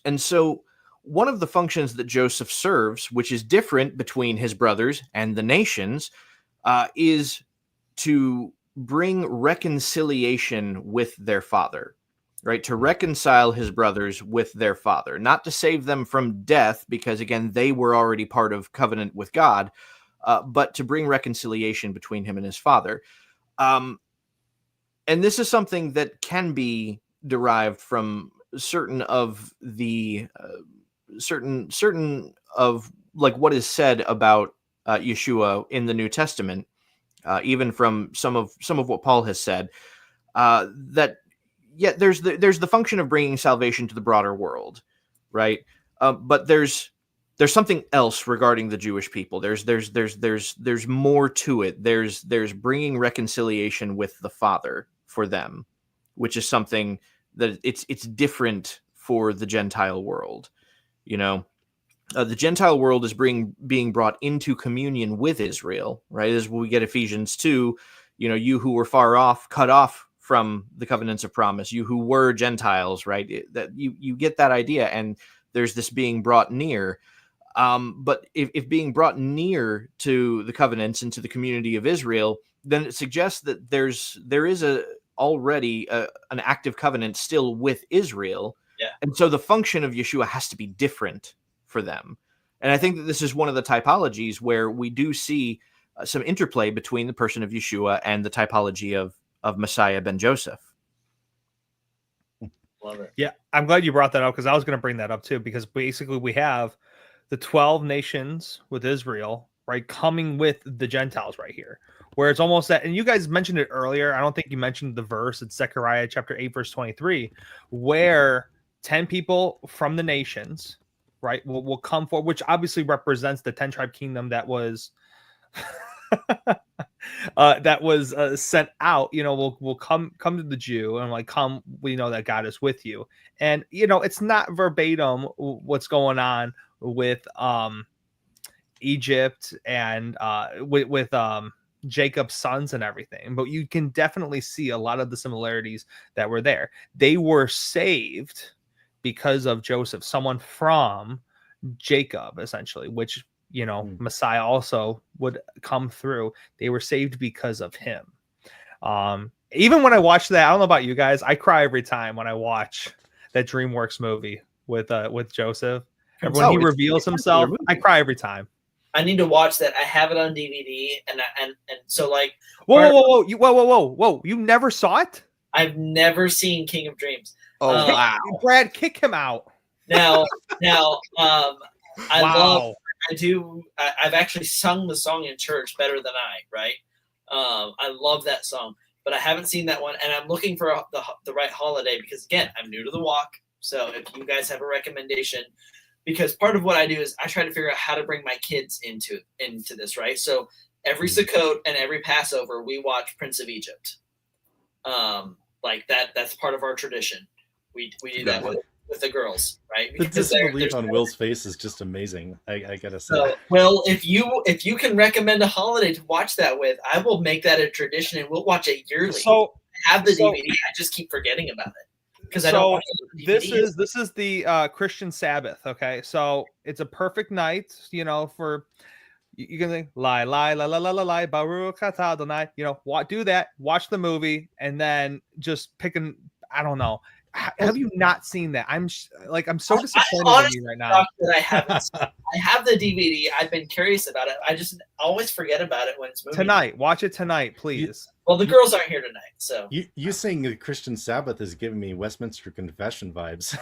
And so one of the functions that Joseph serves, which is different between his brothers and the nations, is to bring reconciliation with their father, right? To reconcile his brothers with their father, not to save them from death, because again, they were already part of covenant with God, but to bring reconciliation between him and his father. And this is something that can be derived from certain of the certain of like what is said about Yeshua in the New Testament, even from some of what Paul has said, that yeah, there's the function of bringing salvation to the broader world, right? But there's something else regarding the Jewish people. There's more to it. There's bringing reconciliation with the Father for them, which is something that it's different for the Gentile world. The Gentile world is being brought into communion with Israel, right? As we get Ephesians 2, you who were far off, cut off from the covenants of promise, you who were Gentiles, right? That you get that idea, and there's this being brought near. But if being brought near to the covenants and to the community of Israel, then it suggests that there is already an active covenant still with Israel. Yeah. And so the function of Yeshua has to be different for them. And I think that this is one of the typologies where we do see some interplay between the person of Yeshua and the typology of Messiah ben Joseph. Love it. Yeah, I'm glad you brought that up, because I was going to bring that up too, because basically we have the 12 nations with Israel, right, coming with the Gentiles right here, where it's almost that, and you guys mentioned it earlier. I don't think you mentioned the verse. It's Zechariah chapter 8, verse 23, where 10 people from the nations, right, will come forward, which obviously represents the 10-tribe kingdom that was sent out. Will come to the Jew, and come, we know that God is with you. And it's not verbatim what's going on with Egypt and with Jacob's sons and everything, but you can definitely see a lot of the similarities that were there. They were saved because of Joseph, someone from Jacob, essentially, which Messiah also would come through. They were saved because of him. Even when I watch that, I don't know about you guys, I cry every time when I watch that DreamWorks movie with Joseph. And when he reveals himself, I cry every time. I need to watch that. I have it on DVD, and so whoa! You never saw it? I've never seen King of Dreams. Oh wow! Brad, kick him out. Now, Wow. I've actually sung the song in church better than right? I love that song, but I haven't seen that one, and I'm looking for the right holiday, because again, I'm new to the walk. So if you guys have a recommendation, because part of what I do is I try to figure out how to bring my kids into this, right? So every Sukkot and every Passover, we watch Prince of Egypt. That's part of our tradition. We do that with the girls, right? The disbelief on Will's face is just amazing. I gotta say. So, Will, if you can recommend a holiday to watch that with, I will make that a tradition, and we'll watch it yearly. So I have the DVD. I just keep forgetting about it because I don't watch it. This is the Christian Sabbath. Okay, so it's a perfect night, for you can think lie Baruch atah Adonai. Do that. Watch the movie, and then just I don't know. Have you not seen that? I'm so disappointed in you right now. That I haven't seen. I have the DVD. I've been curious about it. I just always forget about it when it's moving. Tonight, watch it tonight, please. Well, the girls aren't here tonight, so you saying the Christian Sabbath is giving me Westminster Confession vibes.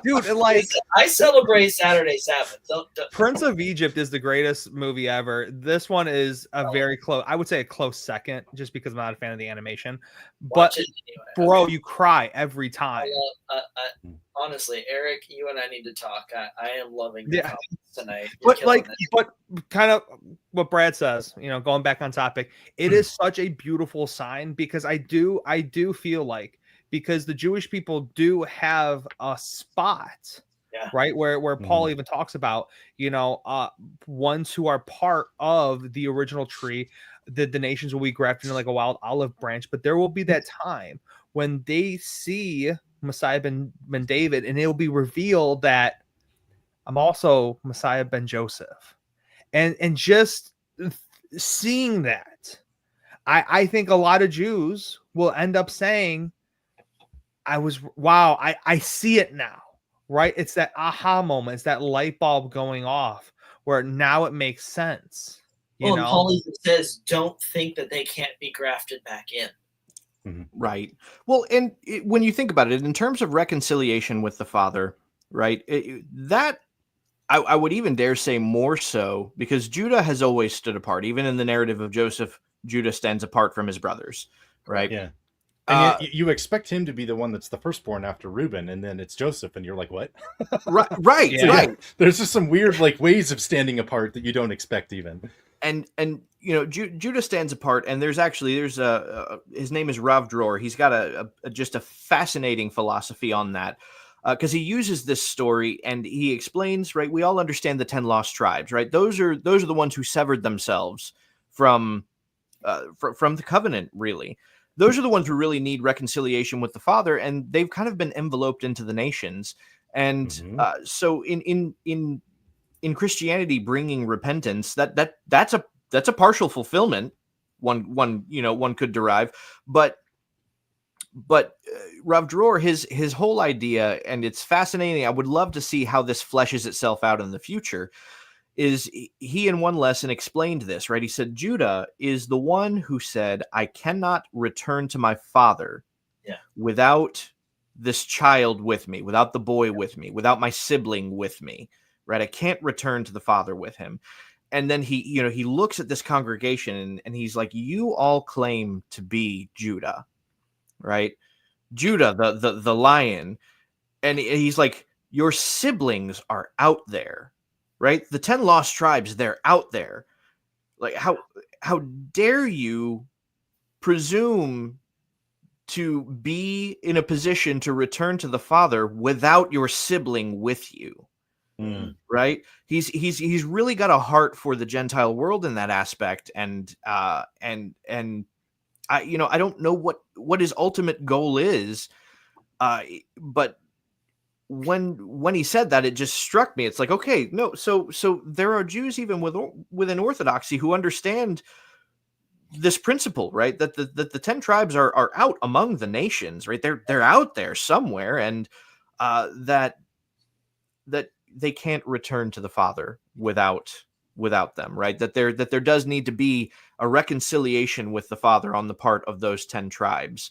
Dude, I celebrate Saturday Sabbath. Don't. Prince of Egypt is the greatest movie ever. This one is very close. I would say a close second, just because I'm not a fan of the animation. But bro, you cry every time. Honestly, Eric, you and I need to talk. I am loving tonight. But kind of what Brad says, going back on topic, it is such a beautiful sign, because I do feel like, because the Jewish people do have a spot, right, where Paul even talks about, ones who are part of the original tree, the nations will be grafted into like a wild olive branch, but there will be that time when they see Messiah ben David, and it will be revealed that I'm also Messiah ben Joseph, and just seeing that, I think a lot of Jews will end up saying, I see it now, right? It's that aha moment. It's that light bulb going off where now it makes sense. Paul even says, don't think that they can't be grafted back in. Mm-hmm. Right. Well, and when you think about it, in terms of reconciliation with the Father, right, I would even dare say more so, because Judah has always stood apart. Even in the narrative of Joseph, Judah stands apart from his brothers, right? Yeah. And you expect him to be the one that's the firstborn after Reuben, and then it's Joseph, and you're like, what? Right. There's just some weird ways of standing apart that you don't expect even. and Judah stands apart, and there's his name is Rav Dror. He's got just a fascinating philosophy on that, because he uses this story and he explains, right, we all understand the 10 lost tribes, right? Those are the ones who severed themselves from the covenant, really. Those are the ones who really need reconciliation with the Father, and they've kind of been enveloped into the nations. And so in Christianity, bringing repentance, that's a partial fulfillment. One could derive, but Rav Dror, his whole idea, and it's fascinating. I would love to see how this fleshes itself out in the future. Is he in one lesson explained this, right? He said Judah is the one who said, "I cannot return to my father without this child with me, without the boy with me, without my sibling with me." Right? I can't return to the Father with him. And then he looks at this congregation and he's like, you all claim to be Judah, right? Judah, the lion. And he's like, your siblings are out there, right? The 10 lost tribes, they're out there. Like, how dare you presume to be in a position to return to the Father without your sibling with you? Right? He's really got a heart for the Gentile world in that aspect, and I don't know what his ultimate goal is, but when he said that, it just struck me. It's like, okay, no, so there are Jews even within Orthodoxy who understand this principle, right? That the 10 tribes are out among the nations, right? They're out there somewhere, and that they can't return to the Father without them, right? That there does need to be a reconciliation with the Father on the part of those 10 tribes.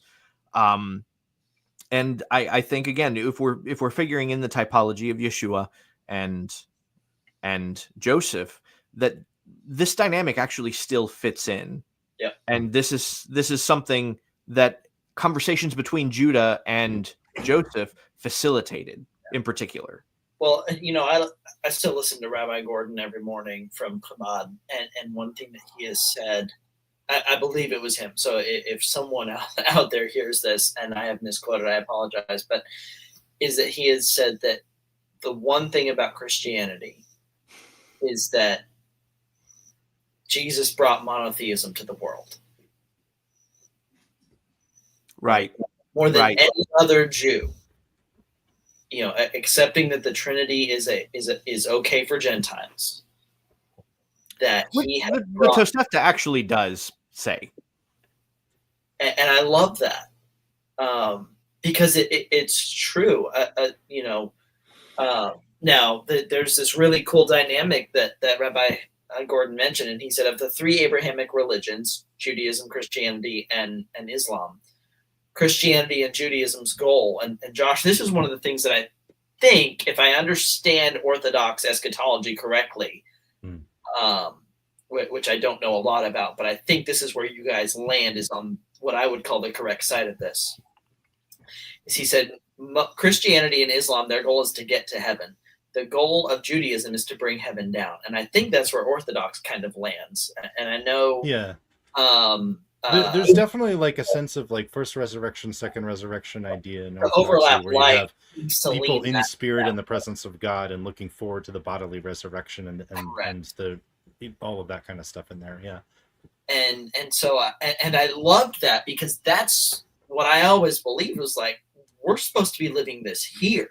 And I think, again, if we're figuring in the typology of Yeshua and Joseph, that this dynamic actually still fits in. Yeah. And this is something that conversations between Judah and Joseph facilitated in particular. Well, I still listen to Rabbi Gordon every morning from Chabad, and one thing that he has said, I believe it was him. So if someone out there hears this and I have misquoted, I apologize. But is that he has said that the one thing about Christianity is that Jesus brought monotheism to the world, right? More than any other Jew. Accepting that the Trinity is okay for Gentiles. That the Tosefta actually does say, and I love that because it's true. Now there's this really cool dynamic that Rabbi Gordon mentioned, and he said of the 3 Abrahamic religions, Judaism, Christianity, and Islam, Christianity and Judaism's goal, and Josh, this is one of the things that I think, if I understand Orthodox eschatology correctly, which I don't know a lot about, but I think this is where you guys land, is on what I would call the correct side of this. Is he said Christianity and Islam, their goal is to get to heaven. The goal of Judaism is to bring heaven down, and I think that's where Orthodox kind of lands. And I know, there's definitely like a sense of like first resurrection, second resurrection idea in overlap, where you have people in spirit in the presence of God and looking forward to the bodily resurrection and the all of that kind of stuff in there. Yeah. And so I loved that, because that's what I always believed was like, we're supposed to be living this here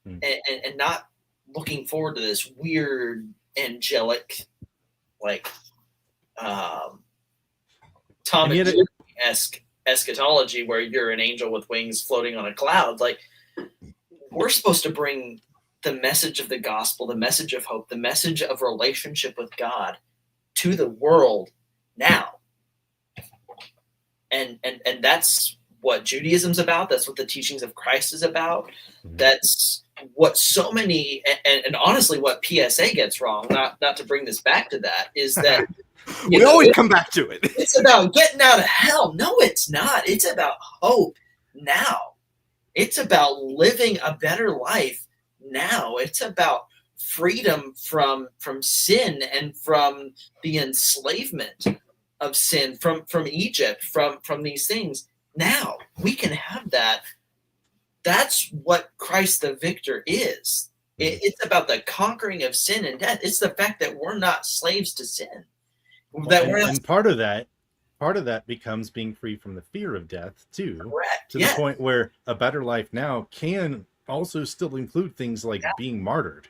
and not looking forward to this weird angelic, like, Tom and Jerry-esque eschatology where you're an angel with wings floating on a cloud. Like, we're supposed to bring the message of the gospel, the message of hope, the message of relationship with God to the world now. And that's what Judaism's about. That's what the teachings of Christ is about. That's what so many, and honestly, what PSA gets wrong, not to bring this back to that, is that we always come back to it. It's about getting out of hell. No, it's not. It's about hope now. It's about living a better life now. It's about freedom from sin and from the enslavement of sin from Egypt, from these things. Now we can have that. That's what Christ the victor is. It's about the conquering of sin and death. It's the fact that we're not slaves to sin. And part of that becomes being free from the fear of death too. Correct. To the point where a better life now can also still include things like being martyred.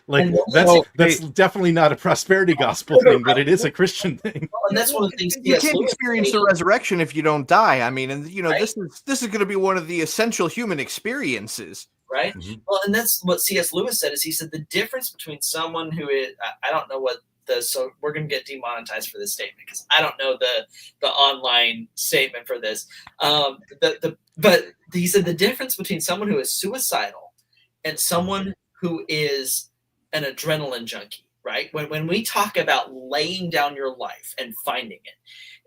Like that's definitely not a prosperity gospel thing, but it is a Christian thing. Well, and that's one of the things you can't experience the resurrection if you don't die. I mean, and this is going to be one of the essential human experiences. Right. Mm-hmm. Well, and that's what C.S. Lewis said. Is he said the difference between someone who is, I don't know what so we're going to get demonetized for this statement because I don't know the online statement for this. But he said the difference between someone who is suicidal and someone who is an adrenaline junkie, right? When we talk about laying down your life and finding it,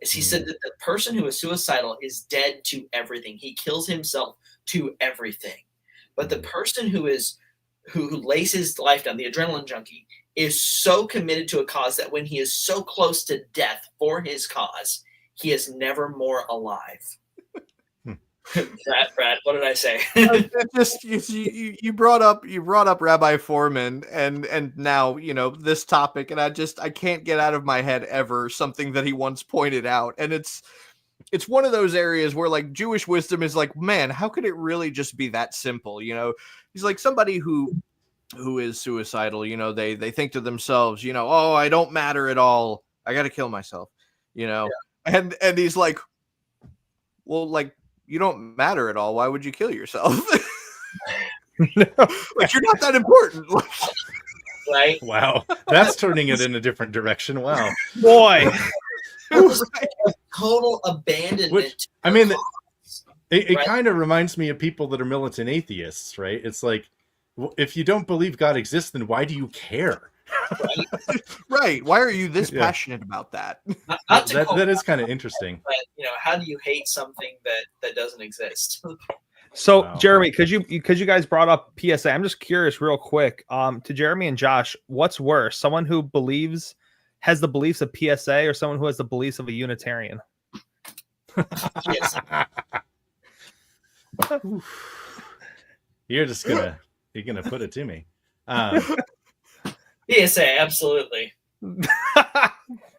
is he said that the person who is suicidal is dead to everything. He kills himself to everything. But the person who lays his life down, the adrenaline junkie, is so committed to a cause that when he is so close to death for his cause, he is never more alive. Brad, what did I say? Just you brought up Rabbi Foreman and now this topic, and I can't get out of my head ever something that he once pointed out, and it's one of those areas where like Jewish wisdom is like, man, how could it really just be that simple? He's like somebody who is suicidal, they think to themselves, oh, I don't matter at all. I got to kill myself, and he's like, well, like, you don't matter at all. Why would you kill yourself? Like, you're not that important. Right. Wow. That's turning it in a different direction. Wow. Boy. Total abandonment. Which, I mean, it kind of reminds me of people that are militant atheists, right? It's like, if you don't believe God exists, then why do you care? Right. Why are you this passionate about that? That is kind of interesting. But how do you hate something that doesn't exist? So, wow. Jeremy, because you guys brought up PSA, I'm just curious, real quick, to Jeremy and Josh, what's worse, someone who has the beliefs of PSA, or someone who has the beliefs of a Unitarian? You're gonna put it to me. PSA, absolutely.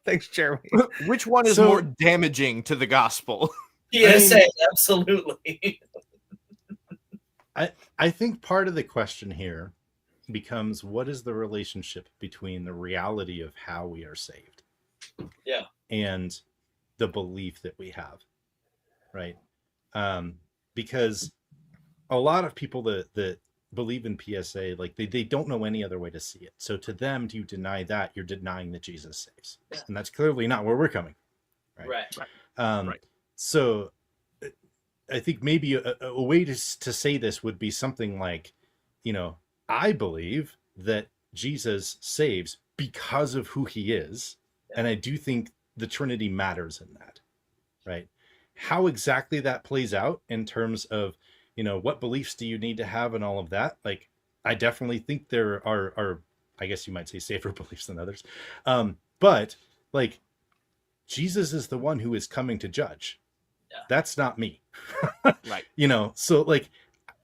Thanks, Jeremy. Which one is more damaging to the gospel? PSA, absolutely. I think part of the question here becomes, what is the relationship between the reality of how we are saved, and the belief that we have, right? Because a lot of people that believe in PSA, like they don't know any other way to see it. So to them, to deny that, you're denying that Jesus saves, and that's clearly not where we're coming. Right. So I think maybe a way to say this would be something like, I believe that Jesus saves because of who he is, and I do think the Trinity matters in that, right? How exactly that plays out in terms of what beliefs do you need to have and all of that? Like, I definitely think there are, I guess you might say, safer beliefs than others. But like, Jesus is the one who is coming to judge. Yeah. That's not me. Right. So like,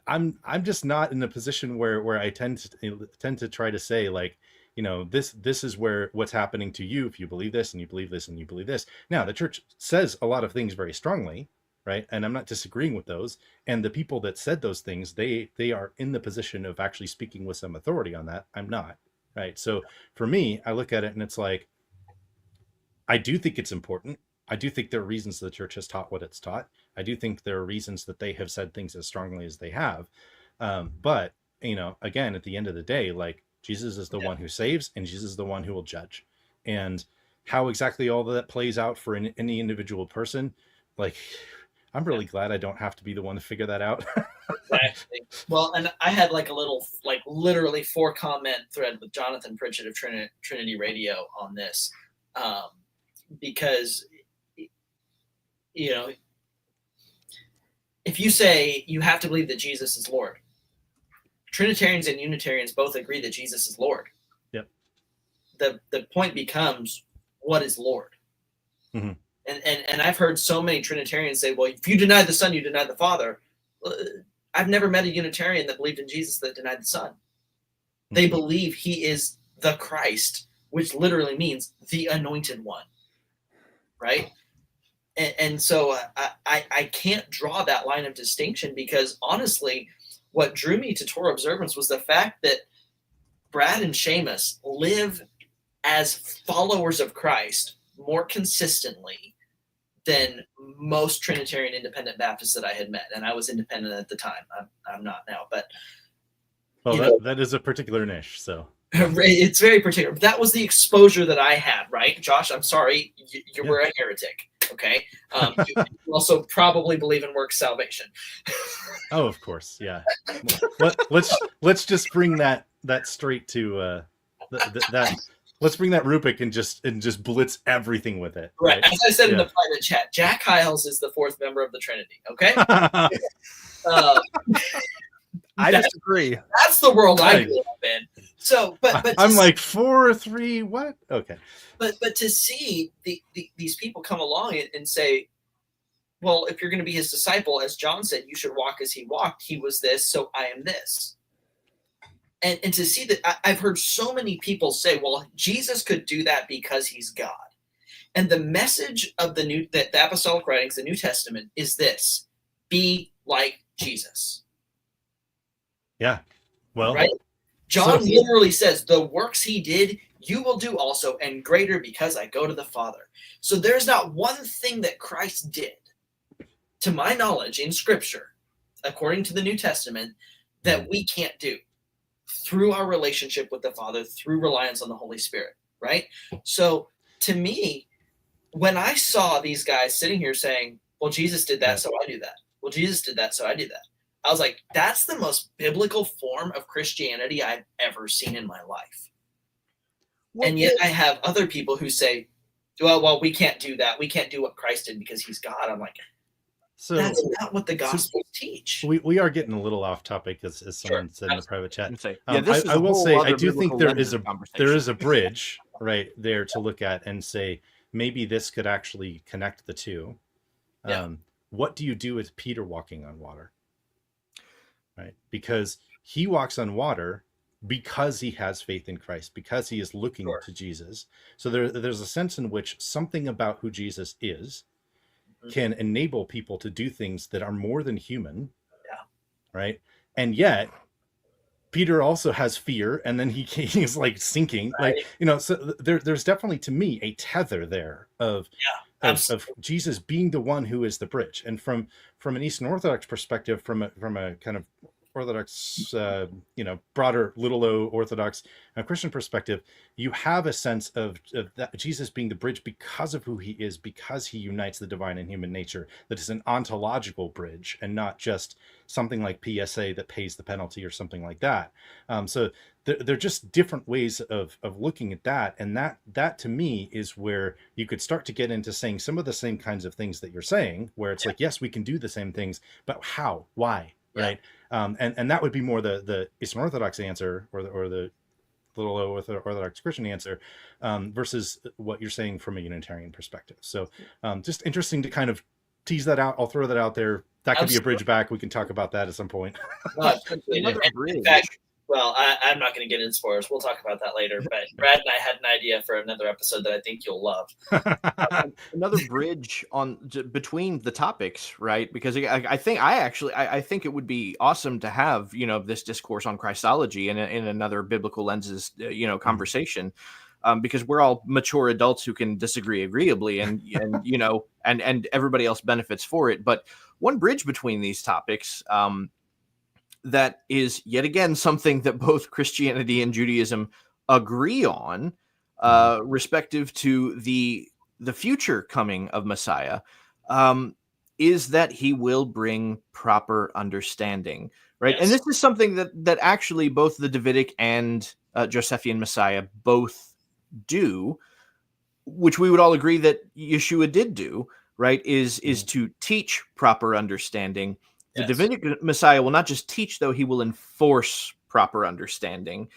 I'm just not in a position where I tend to try to say like, this is what's happening to you if you believe this and you believe this and you believe this. Now, the church says a lot of things very strongly, right? And I'm not disagreeing with those. And the people that said those things, they are in the position of actually speaking with some authority on that. I'm not, right? So for me, I look at it and it's like, I do think it's important. I do think there are reasons the church has taught what it's taught. I do think there are reasons that they have said things as strongly as they have. But, again, at the end of the day, like, Jesus is the one who saves, and Jesus is the one who will judge. And how exactly all of that plays out for any individual person, like, I'm really glad I don't have to be the one to figure that out. Exactly. Well, and I had like a little, like literally 4-comment thread with Jonathan Pritchett of Trinity Radio on this, because, if you say you have to believe that Jesus is Lord, Trinitarians and Unitarians both agree that Jesus is Lord. Yep. The point becomes, what is Lord? Mm-hmm. And I've heard so many Trinitarians say, well, if you deny the Son, you deny the Father. I've never met a Unitarian that believed in Jesus that denied the Son. Mm-hmm. They believe he is the Christ, which literally means the anointed one, right? And so I can't draw that line of distinction, because honestly, what drew me to Torah observance was the fact that Brad and Seamus live as followers of Christ more consistently than most Trinitarian independent Baptists that I had met. And I was independent at the time. I'm not now, but well, that is a particular niche. So it's very particular. That was the exposure that I had, right? Josh, I'm sorry. You were a heretic. Okay. You also probably believe in works salvation. Oh, of course. Yeah. Let's just bring that straight to that. Let's bring that Rupik and just blitz everything with it. Right. As I said in the private chat, Jack Hyles is the fourth member of the Trinity. Okay. I disagree. That's the world I grew up in. So, but I'm like 4 or 3. What? Okay. But to see these people come along and say, well, if you're going to be his disciple, as John said, you should walk as he walked. He was this, so I am this. And to see that, I've heard so many people say, well, Jesus could do that because he's God. And the message of the apostolic writings, the New Testament, is this: be like Jesus. Yeah. Well, right? John literally says, the works he did, you will do also, and greater, because I go to the Father. So there's not one thing that Christ did, to my knowledge, in Scripture, according to the New Testament, that we can't do through our relationship with the Father, through reliance on the Holy Spirit, right? So to me, when I saw these guys sitting here saying, well, Jesus did that, so I do that. Well, Jesus did that, so I do that. I was like, that's the most biblical form of Christianity I've ever seen in my life. And yet I have other people who say, well, we can't do that. We can't do what Christ did because he's God. I'm like, that's not what the Gospels teach. We are getting a little off topic, as someone said in the private chat. I will say, I do think there is a bridge right there to look at and say, maybe this could actually connect the two. What do you do with Peter walking on water? Right, because he walks on water because he has faith in Christ, because he is looking to Jesus. So there's a sense in which something about who Jesus is can enable people to do things that are more than human. Right. And yet Peter also has fear, and then he's like sinking, like, so there's definitely, to me, a tether there of Jesus being the one who is the bridge. And from an Eastern Orthodox perspective, from a kind of Orthodox, broader little o Orthodox Christian perspective, you have a sense of that Jesus being the bridge because of who he is, because he unites the divine and human nature, that is an ontological bridge and not just something like PSA that pays the penalty or something like that. So they're just different ways of looking at that. And that to me is where you could start to get into saying some of the same kinds of things that you're saying, where it's like, yes, we can do the same things, but how, why, right? And that would be more the Eastern Orthodox answer, or the little o Orthodox Christian answer, versus what you're saying from a Unitarian perspective. So just interesting to kind of tease that out. I'll throw that out there. That could be a bridge back. We can talk about that at some point. In fact, well, I'm not going to get into spoilers. We'll talk about that later. But Brad and I had an idea for another episode that I think you'll love. Another bridge between the topics, right? Because I think it would be awesome to have this discourse on Christology in another biblical lenses conversation. Because we're all mature adults who can disagree agreeably, and everybody else benefits for it. But one bridge between these topics that is yet again something that both Christianity and Judaism agree on, respective to the future coming of Messiah, is that he will bring proper understanding, right? Yes. And this is something that actually both the Davidic and Josephian Messiah both do, which we would all agree that Yeshua did do, right? Is to teach proper understanding. The Davidic Messiah will not just teach, though, he will enforce proper understanding,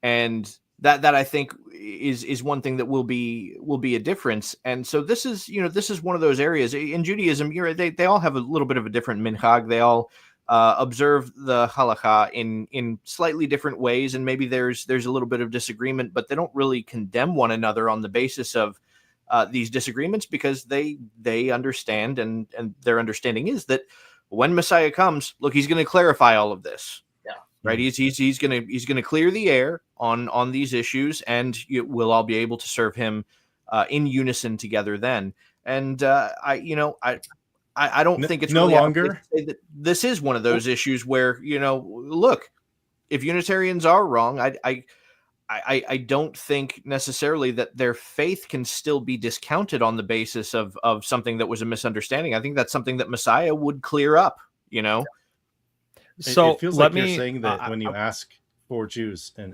and that I think is one thing that will be a difference. And so this is one of those areas in Judaism. They all have a little bit of a different minhag. They all observe the halakha in slightly different ways, and maybe there's a little bit of disagreement, but they don't really condemn one another on the basis of these disagreements, because they understand, and their understanding is that when Messiah comes, look, he's going to clarify all of this. Right, he's gonna clear the air on these issues, and we'll all be able to serve him in unison together then. And I don't think it's no really longer to say that this is one of those issues where, look, if Unitarians are wrong, I don't think necessarily that their faith can still be discounted on the basis of something that was a misunderstanding. I think that's something that Messiah would clear up. So it feels like you're saying that when you ask 4 Jews, and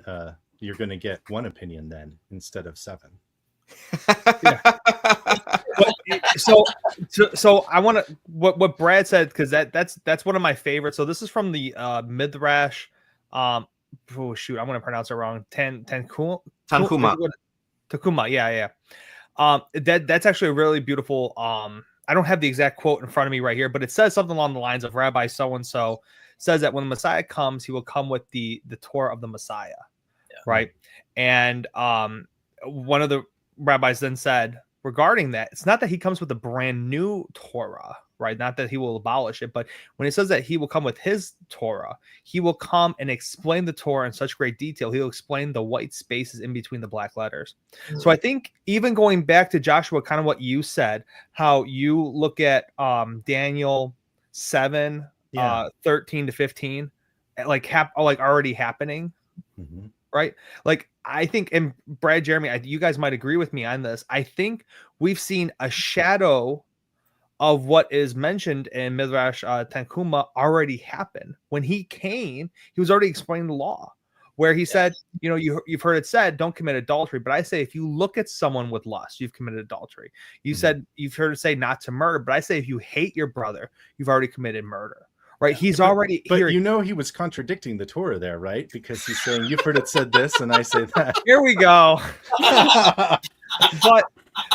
you're going to get one opinion then instead of 7. So I want to what Brad said, because that's one of my favorites. So this is from the Midrash. Oh shoot, I'm going to pronounce it wrong. Tanhuma. Yeah. That's actually a really beautiful. I don't have the exact quote in front of me right here, but it says something along the lines of Rabbi so and so says that when the Messiah comes, he will come with the Torah of the Messiah, right? And one of the rabbis then said regarding that, it's not that he comes with a brand new Torah, right? Not that he will abolish it, but when it says that he will come with his Torah, he will come and explain the Torah in such great detail. He'll explain the white spaces in between the black letters. So I think even going back to Joshua, kind of what you said, how you look at Daniel 7, 13 to 15, like already happening, right? Like I think, and Brad, Jeremy, you guys might agree with me on this. I think we've seen a shadow of what is mentioned in Midrash Tanhuma already happen. When he came, he was already explaining the law, where he said, you've heard it said, don't commit adultery. But I say, if you look at someone with lust, you've committed adultery. You said, you've heard it say not to murder. But I say, if you hate your brother, you've already committed murder. Right? He's already. But he was contradicting the Torah there, right? Because he's saying, you've heard it said this, and I say that. Here we go.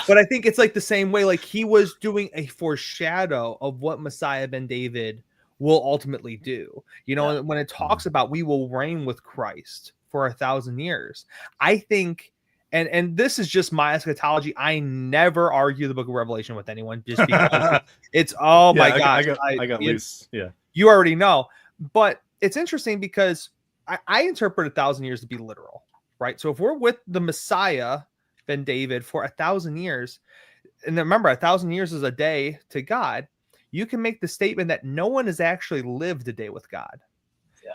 But I think it's like the same way, like he was doing a foreshadow of what Messiah ben David will ultimately do. When it talks about we will reign with Christ for 1,000 years, I think, and this is just my eschatology. I never argue the book of Revelation with anyone just because it's, my gosh. I got loose. Yeah. You already know. But it's interesting because I interpret 1,000 years to be literal, right? So if we're with the Messiah ben David for 1,000 years, and remember, 1,000 years is a day to God, you can make the statement that no one has actually lived a day with God.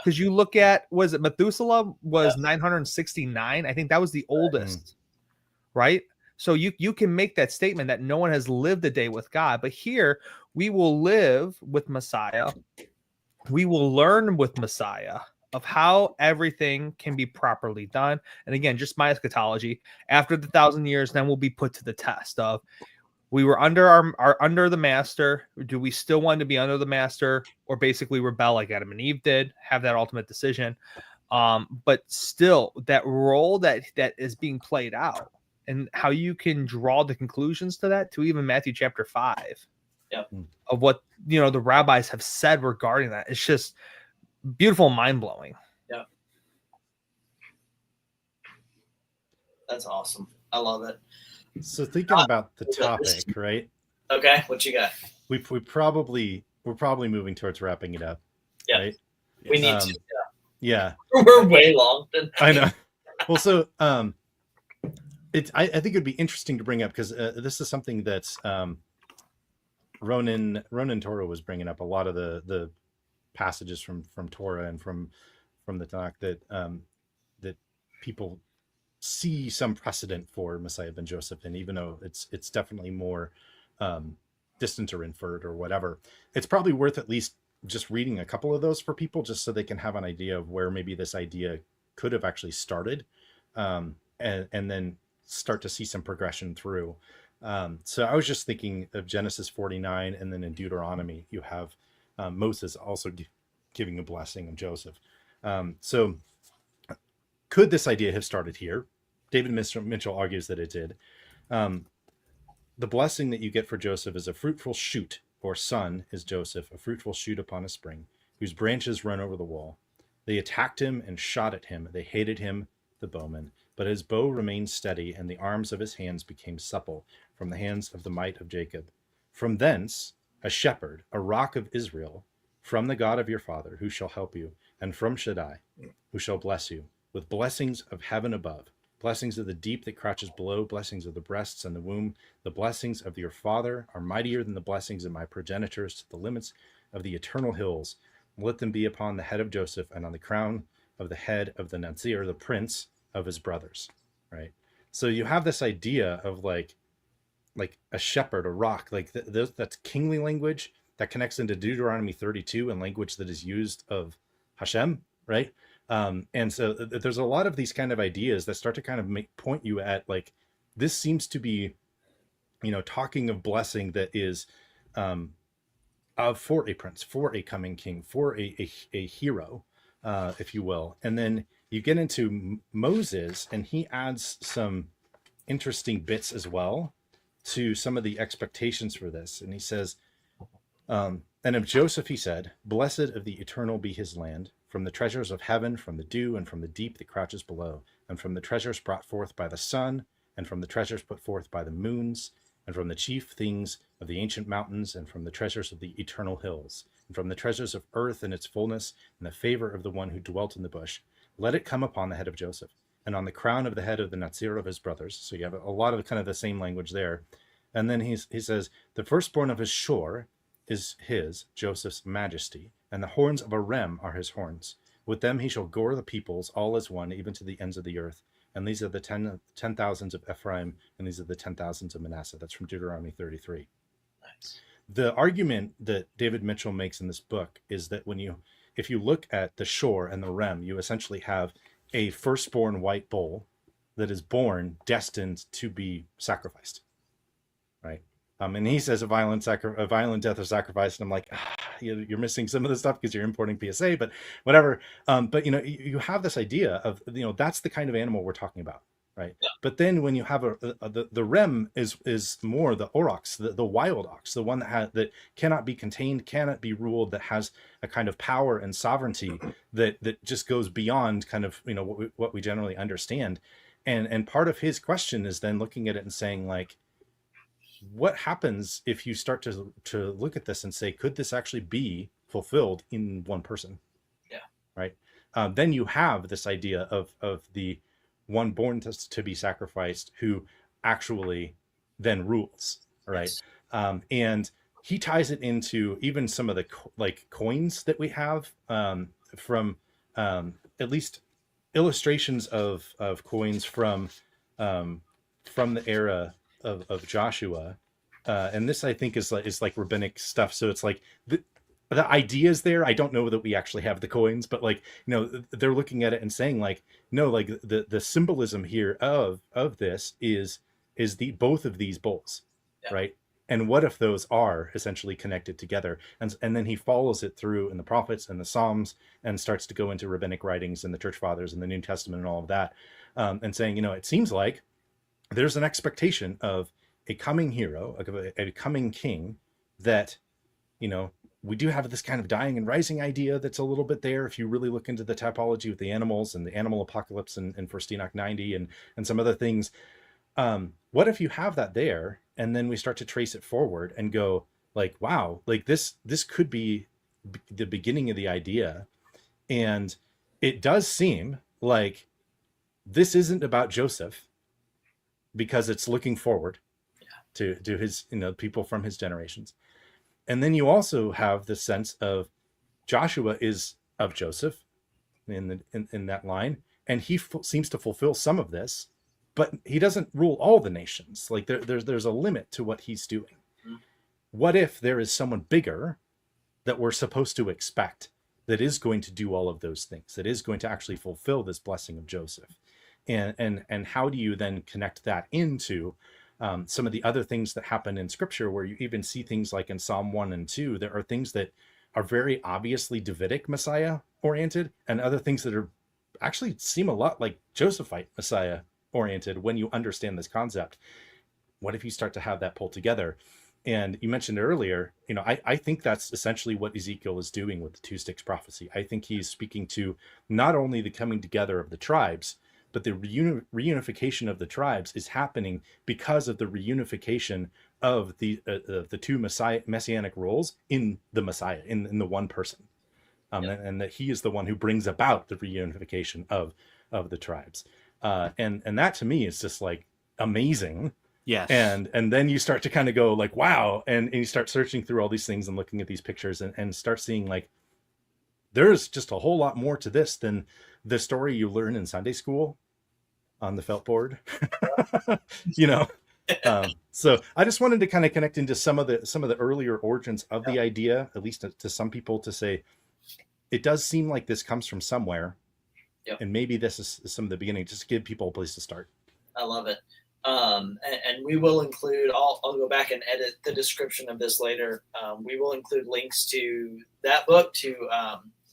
Because you look at, was it Methuselah was 969? I think that was the oldest, right? So you can make that statement that no one has lived a day with God. But here we will live with Messiah. We will learn with Messiah of how everything can be properly done. And again, just my eschatology, after the 1,000 years, then we'll be put to the test of, we were under our under the master. Do we still want to be under the master, or basically rebel like Adam and Eve did, have that ultimate decision? But still, that role that is being played out, and how you can draw the conclusions to that, to even Matthew chapter 5, of what the rabbis have said regarding that. It's just beautiful, mind-blowing. Yeah. That's awesome. I love it. So thinking about the topic, right? Okay, what you got? We're probably moving towards wrapping it up. Yeah. Right? We need to. Yeah. We're way long. I know. Well, so I think it'd be interesting to bring up, because this is something that's Ronan Torah was bringing up a lot of the passages from Torah and from the Tanakh that people see some precedent for Messiah ben Joseph, and even though it's definitely more distant or inferred or whatever, it's probably worth at least just reading a couple of those for people, just so they can have an idea of where maybe this idea could have actually started, and then start to see some progression through. So I was just thinking of Genesis 49, and then in Deuteronomy you have Moses also giving a blessing of Joseph. So could this idea have started here? David Mitchell argues that it did. The blessing that you get for Joseph is a fruitful shoot, or son is Joseph, a fruitful shoot upon a spring, whose branches run over the wall. They attacked him and shot at him. They hated him, the bowman. But his bow remained steady, and the arms of his hands became supple from the hands of the might of Jacob. From thence, a shepherd, a rock of Israel, from the God of your father, who shall help you, and from Shaddai, who shall bless you, with blessings of heaven above, blessings of the deep that crouches below, blessings of the breasts and the womb. The blessings of your father are mightier than the blessings of my progenitors to the limits of the eternal hills. Let them be upon the head of Joseph and on the crown of the head of the Nazir, the prince of his brothers. Right. So you have this idea of like a shepherd, a rock, like that's kingly language that connects into Deuteronomy 32 and language that is used of Hashem. Right. And so there's a lot of these kind of ideas that start to kind of point you at like, this seems to be, talking of blessing that is for a prince, for a coming king, for a hero, if you will. And then you get into Moses, and he adds some interesting bits as well to some of the expectations for this. And he says, and of Joseph, he said, blessed of the eternal be his land, from the treasures of heaven, from the dew, and from the deep that crouches below, and from the treasures brought forth by the sun, and from the treasures put forth by the moons, and from the chief things of the ancient mountains, and from the treasures of the eternal hills, and from the treasures of earth and its fullness, and the favor of the one who dwelt in the bush. Let it come upon the head of Joseph, and on the crown of the head of the Nazir of his brothers. So you have a lot of kind of the same language there. And then he says, the firstborn of his shore is his, Joseph's majesty, and the horns of a ram are his horns. With them he shall gore the peoples, all as one, even to the ends of the earth. And these are the 10,000s of Ephraim, and these are the 10,000s of Manasseh. That's from Deuteronomy 33. Nice. The argument that David Mitchell makes in this book is that if you look at the shore and the ram, you essentially have a firstborn white bull that is born destined to be sacrificed, right? And he says a violent death or sacrifice, and I'm like, you're missing some of the stuff because you're importing PSA, but whatever. But you have this idea of that's the kind of animal we're talking about, right? Yeah. But then when you have the rem is more the aurochs, the wild ox, the one that cannot be contained, cannot be ruled, that has a kind of power and sovereignty that just goes beyond kind of what we generally understand. And part of his question is then looking at it and saying like, what happens if you start to look at this and say, could this actually be fulfilled in one person? Yeah. Right. Then you have this idea of the one born to be sacrificed who actually then rules. Right. Yes. And he ties it into even some of the coins that we have from at least illustrations of coins from the era of Joshua, and this I think is like rabbinic stuff. So it's like the ideas there. I don't know that we actually have the coins, but they're looking at it and saying like, no, like the symbolism here of this is the both of these bowls, yeah. Right? And what if those are essentially connected together? And then he follows it through in the prophets and the Psalms and starts to go into rabbinic writings and the church fathers and the New Testament and all of that, and saying, it seems like there's an expectation of a coming hero, a coming king that, we do have this kind of dying and rising idea that's a little bit there. If you really look into the typology with the animals and the animal apocalypse and 1 Enoch 90 and some other things, what if you have that there? And then we start to trace it forward and go like, wow, like this could be the beginning of the idea. And it does seem like this isn't about Joseph, because it's looking forward to his, people from his generations. And then you also have the sense of Joshua is of Joseph in that line. And he seems to fulfill some of this, but he doesn't rule all the nations. Like there's a limit to what he's doing. Mm-hmm. What if there is someone bigger that we're supposed to expect that is going to do all of those things, that is going to actually fulfill this blessing of Joseph? And how do you then connect that into some of the other things that happen in Scripture, where you even see things like in Psalm 1 and 2, there are things that are very obviously Davidic Messiah oriented, and other things that are actually seem a lot like Josephite Messiah oriented when you understand this concept. What if you start to have that pulled together? And you mentioned earlier, I think that's essentially what Ezekiel is doing with the two sticks prophecy. I think he's speaking to not only the coming together of the tribes, but the reunification of the tribes is happening because of the reunification of the two messianic roles in the Messiah, in the one person. And that he is the one who brings about the reunification of the tribes. And that to me is just like amazing. Yes. And then you start to kind of go like, wow. And you start searching through all these things and looking at these pictures and start seeing like, there's just a whole lot more to this than the story you learn in Sunday school on the felt board. So I just wanted to kind of connect into some of the earlier origins of the idea, at least to some people, to say, it does seem like this comes from somewhere. Yep. And maybe this is some of the beginning, just to give people a place to start. I love it. And we will include, I'll go back and edit the description of this later. We will include links to that book, to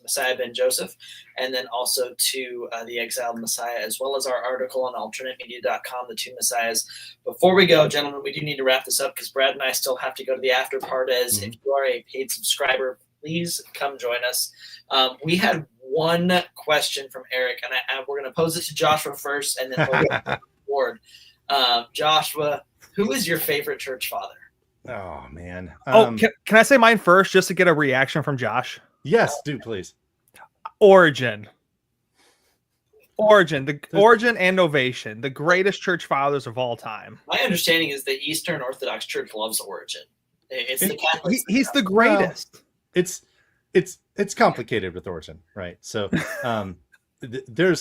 Messiah ben Joseph, and then also to the Exiled Messiah, as well as our article on altarnatemedia.com, The Two Messiahs. Before we go, gentlemen, we do need to wrap this up because Brad and I still have to go to the after part. If you are a paid subscriber, please come join us. We had one question from Eric, and we're going to pose it to Joshua first, and then we'll go to the board. Joshua, who is your favorite church father? Oh man. Can I say mine first just to get a reaction from Josh? Yes, do please. Origin, the Origin and Novation, the greatest church fathers of all time. My understanding is the Eastern Orthodox Church loves Origin. It's the Catholic. He's the greatest. Well, it's complicated with Origin, right? So there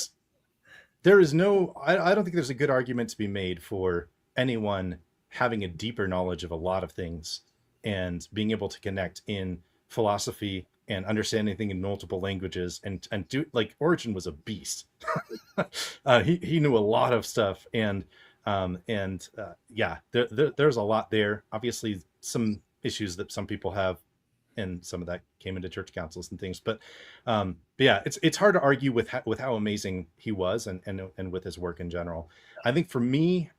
is no, I don't think there's a good argument to be made for anyone having a deeper knowledge of a lot of things and being able to connect in philosophy and understanding things in multiple languages and do, like, Origin was a beast. He knew a lot of stuff, and there's a lot there. Obviously some issues that some people have, and some of that came into church councils and things, but yeah, it's hard to argue with how amazing he was and with his work in general. I think for me,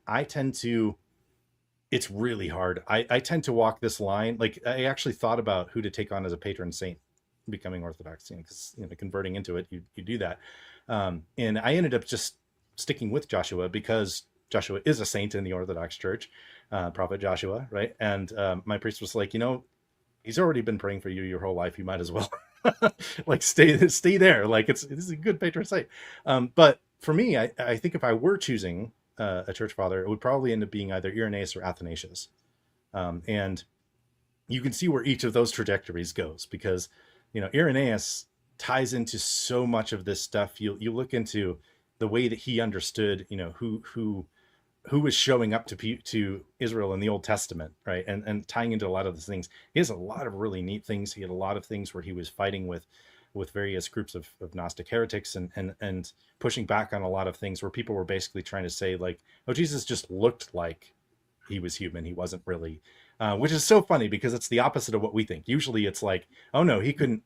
it's really hard. I tend to walk this line. Like, I actually thought about who to take on as a patron saint becoming Orthodox, because converting into it, you do that, and I ended up just sticking with Joshua because Joshua is a saint in the Orthodox Church, Prophet Joshua, right? And my priest was like, he's already been praying for you your whole life. You might as well like stay there. Like, this is a good patron saint. But for me, I think if I were choosing a church father, it would probably end up being either Irenaeus or Athanasius. And you can see where each of those trajectories goes, because, Irenaeus ties into so much of this stuff. You look into the way that he understood, who was showing up to Israel in the Old Testament, right? And tying into a lot of these things. He has a lot of really neat things. He had a lot of things where he was fighting with various groups of Gnostic heretics and pushing back on a lot of things where people were basically trying to say, like, oh, Jesus just looked like he was human. He wasn't really, which is so funny because it's the opposite of what we think. Usually it's like, oh no, he couldn't,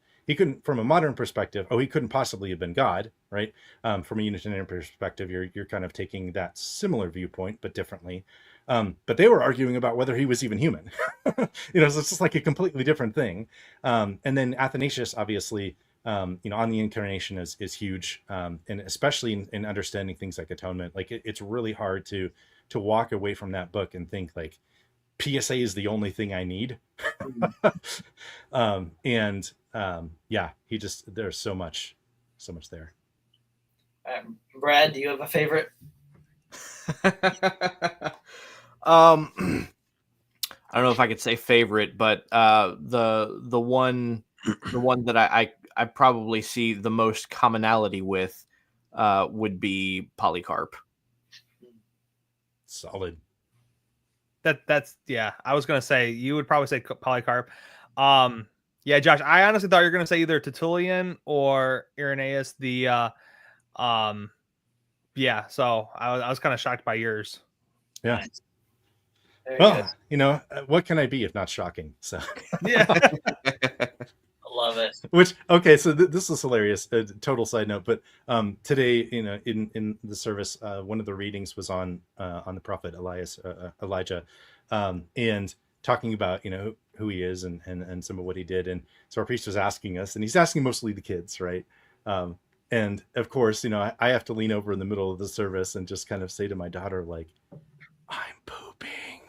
from a modern perspective, he couldn't possibly have been God, right? From a Unitarian perspective, you're kind of taking that similar viewpoint, but differently. But they were arguing about whether he was even human. So it's just like a completely different thing. And then Athanasius, obviously, on the incarnation is huge. And especially in understanding things like atonement, like it's really hard to walk away from that book and think like PSA is the only thing I need. There's so much there. Brad, do you have a favorite? I don't know if I could say favorite, but the one that I probably see the most commonality with would be Polycarp. Solid. That's I was gonna say you would probably say Polycarp. Yeah, Josh, I honestly thought you were gonna say either Tertullian or Irenaeus. So I was kind of shocked by yours. Yeah. Nice. Well, what can I be if not shocking? So I love it. Which, okay, so this is hilarious. Total side note, but today, in the service, one of the readings was on the prophet Elijah, and talking about who he is and some of what he did. And so our priest was asking us, and he's asking mostly the kids, right? And of course, I have to lean over in the middle of the service and just kind of say to my daughter, like, I'm pooping.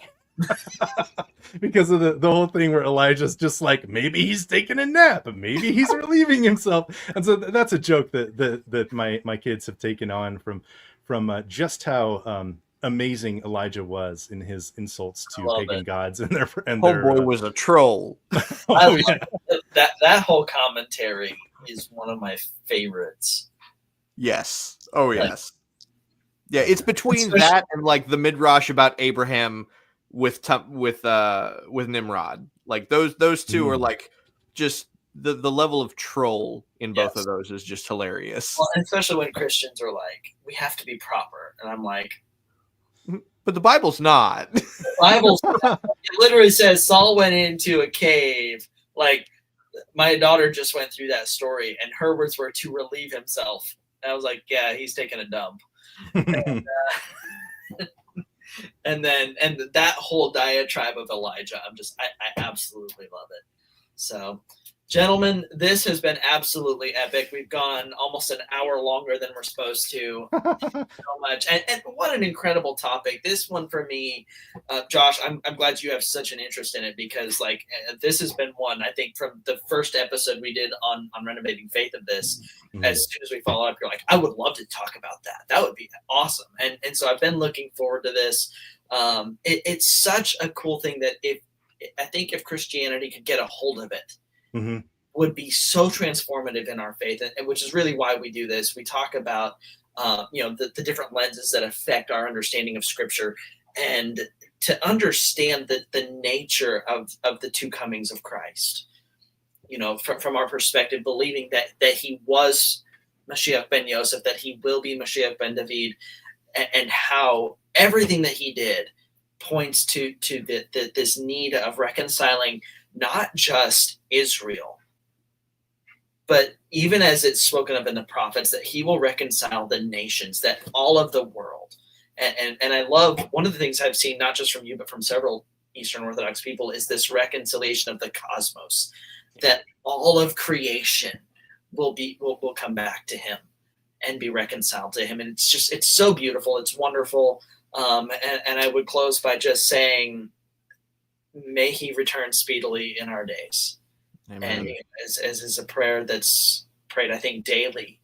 Because of the whole thing where Elijah's just like, maybe he's taking a nap, maybe he's relieving himself. And so that's a joke that my kids have taken on from just how amazing Elijah was in his insults to pagan gods and their boy was a troll. Oh, yeah. That whole commentary is one of my favorites. Yes. Oh yes. Yeah, it's between that and like the midrash about Abraham with Nimrod. Like those two are like just the level of troll in both of those is just hilarious. Well, especially when Christians are like, we have to be proper, and I'm like, but the Bible's not. The Bible's it literally says Saul went into a cave. Like, my daughter just went through that story, and her words were to relieve himself. And I was like, yeah, he's taking a dump. And that whole diatribe of Elijah, I absolutely love it. So, gentlemen, this has been absolutely epic. We've gone almost an hour longer than we're supposed to. So much. And what an incredible topic. This one for me, Josh, I'm glad you have such an interest in it, because this has been one, I think, from the first episode we did on Renovating Faith of this. As soon as we follow up, you're like, I would love to talk about that. That would be awesome. And so I've been looking forward to this. It's such a cool thing that I think if Christianity could get a hold of it, would be so transformative in our faith, and which is really why we do this. We talk about the different lenses that affect our understanding of Scripture, and to understand the nature of the two comings of Christ. From our perspective, believing that he was Mashiach ben Yosef, that he will be Mashiach ben David, and how everything that he did points to this need of reconciling not just Israel, but even as it's spoken of in the prophets, that he will reconcile the nations, that all of the world. And I love, one of the things I've seen, not just from you, but from several Eastern Orthodox people, is this reconciliation of the cosmos, that all of creation will come back to him and be reconciled to him. And it's so beautiful. It's wonderful. And I would close by just saying, may he return speedily in our days. Amen. And as is a prayer that's prayed, I think, daily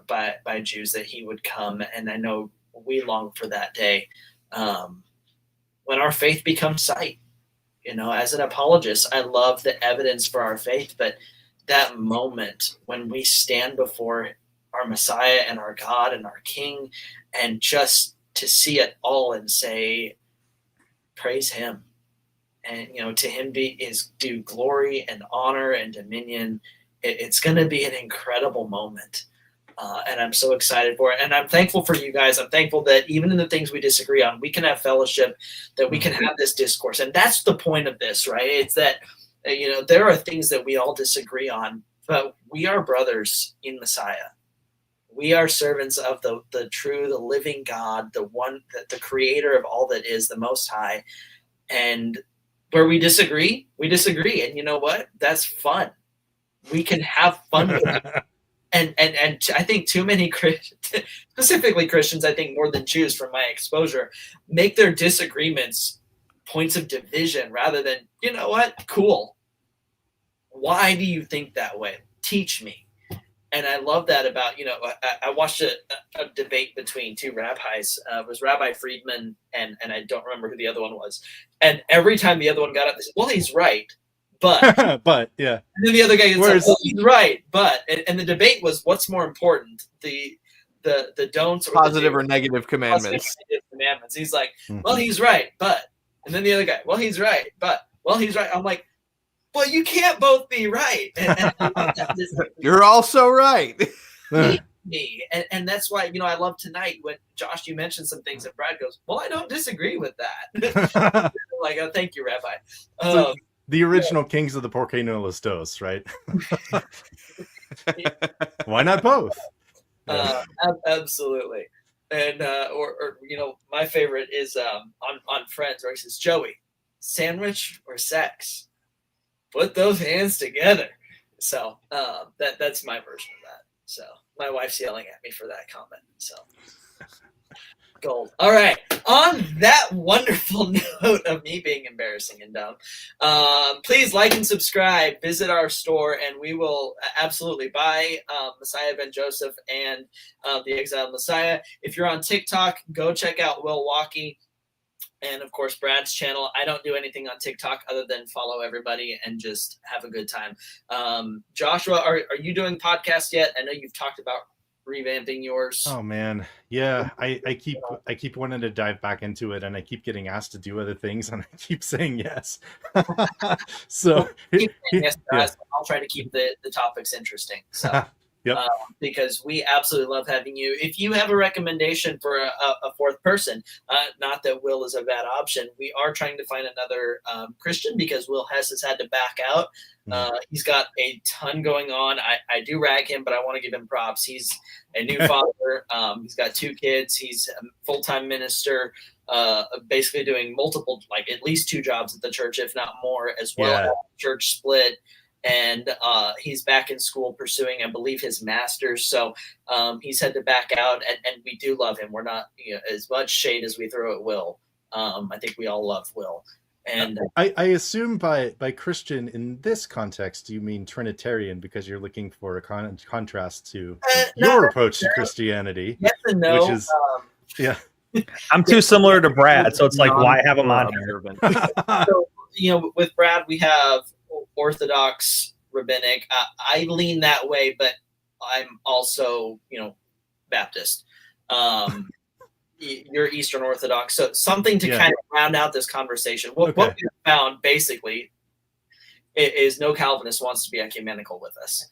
by Jews, that he would come. And I know we long for that day when our faith becomes sight. As an apologist, I love the evidence for our faith, but that moment when we stand before our Messiah and our God and our King, and just to see it all and say, praise him. And, to him is due glory and honor and dominion. It's going to be an incredible moment. And I'm so excited for it. And I'm thankful for you guys. I'm thankful that even in the things we disagree on, we can have fellowship, that we can have this discourse. And that's the point of this, right? It's that, there are things that we all disagree on, but we are brothers in Messiah. We are servants of the true, the living God, the one, the creator of all that is, the Most High. And where we disagree, we disagree. And you know what? That's fun. We can have fun with it. And I think too many Christians, specifically Christians, I think more than Jews from my exposure, make their disagreements points of division rather than, you know what? Cool. Why do you think that way? Teach me. And I love that about, I watched a debate between two rabbis. It was Rabbi Friedman, and I don't remember who the other one was. And every time the other one got up, they said, well, he's right, but. But, yeah. And then the other guy said, well, he's right, but. And the debate was, what's more important, the don'ts or positive or negative commandments? Negative commandments. He's like, well, he's right, but. And then the other guy, well, he's right, but. Well, he's right. I'm like, well, you can't both be right. And you're also right. Me. And that's why, I love tonight when Josh, you mentioned some things and Brad goes, well, I don't disagree with that. Like, oh, thank you, Rabbi. the original kings of the Por qué no los dos, right? Why not both? Absolutely. And or my favorite is on Friends, where he says, Joey, sandwich or sex? Put those hands together. So that's my version of that. So my wife's yelling at me for that comment. So gold. All right. On that wonderful note of me being embarrassing and dumb, please like and subscribe. Visit our store, and we will absolutely buy Messiah Ben Joseph and the Exiled Messiah. If you're on TikTok, go check out Will Walkie. And of course, Brad's channel. I don't do anything on TikTok other than follow everybody and just have a good time. Joshua, are you doing podcasts yet? I know you've talked about revamping yours. Oh man, yeah. I keep wanting to dive back into it, and I keep getting asked to do other things, and I keep saying yes. So keep saying yes, guys. I'll try to keep the topics interesting. So. Yep. Because we absolutely love having you. If you have a recommendation for a fourth person, not that Will is a bad option, we are trying to find another Christian, because Will has had to back out. He's got a ton going on. I do rag him, but I want to give him props. He's a new father. He's got 2 kids. He's a full-time minister, basically doing multiple, like at least 2 jobs at the church, if not more, as well as church split. And he's back in school pursuing, I believe, his master's. So he's had to back out, and we do love him. We're not as much shade as we throw at Will. I think we all love Will. And I assume by Christian in this context, you mean Trinitarian, because you're looking for a contrast to your approach to Christianity. Yes and no. Which is, I'm too similar to Brad, so it's like, why have him on here? So, with Brad, we have Orthodox, rabbinic. I lean that way, but I'm also, Baptist. You're Eastern Orthodox, so something to kind of round out this conversation. What we found basically is no Calvinist wants to be ecumenical with us.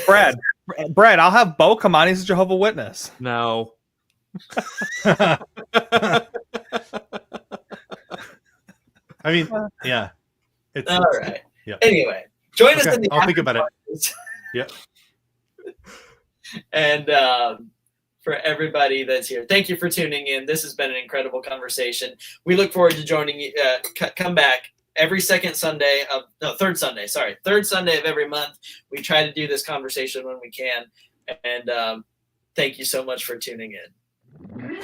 Brad, I'll have Bo come on. He's a Jehovah's Witness. No. I mean, yeah. It's, all right. Yeah. Anyway, join us in the. I'll think about it. Yeah. And for everybody that's here, thank you for tuning in. This has been an incredible conversation. We look forward to joining you. Come back every third Sunday of every month. We try to do this conversation when we can. And thank you so much for tuning in.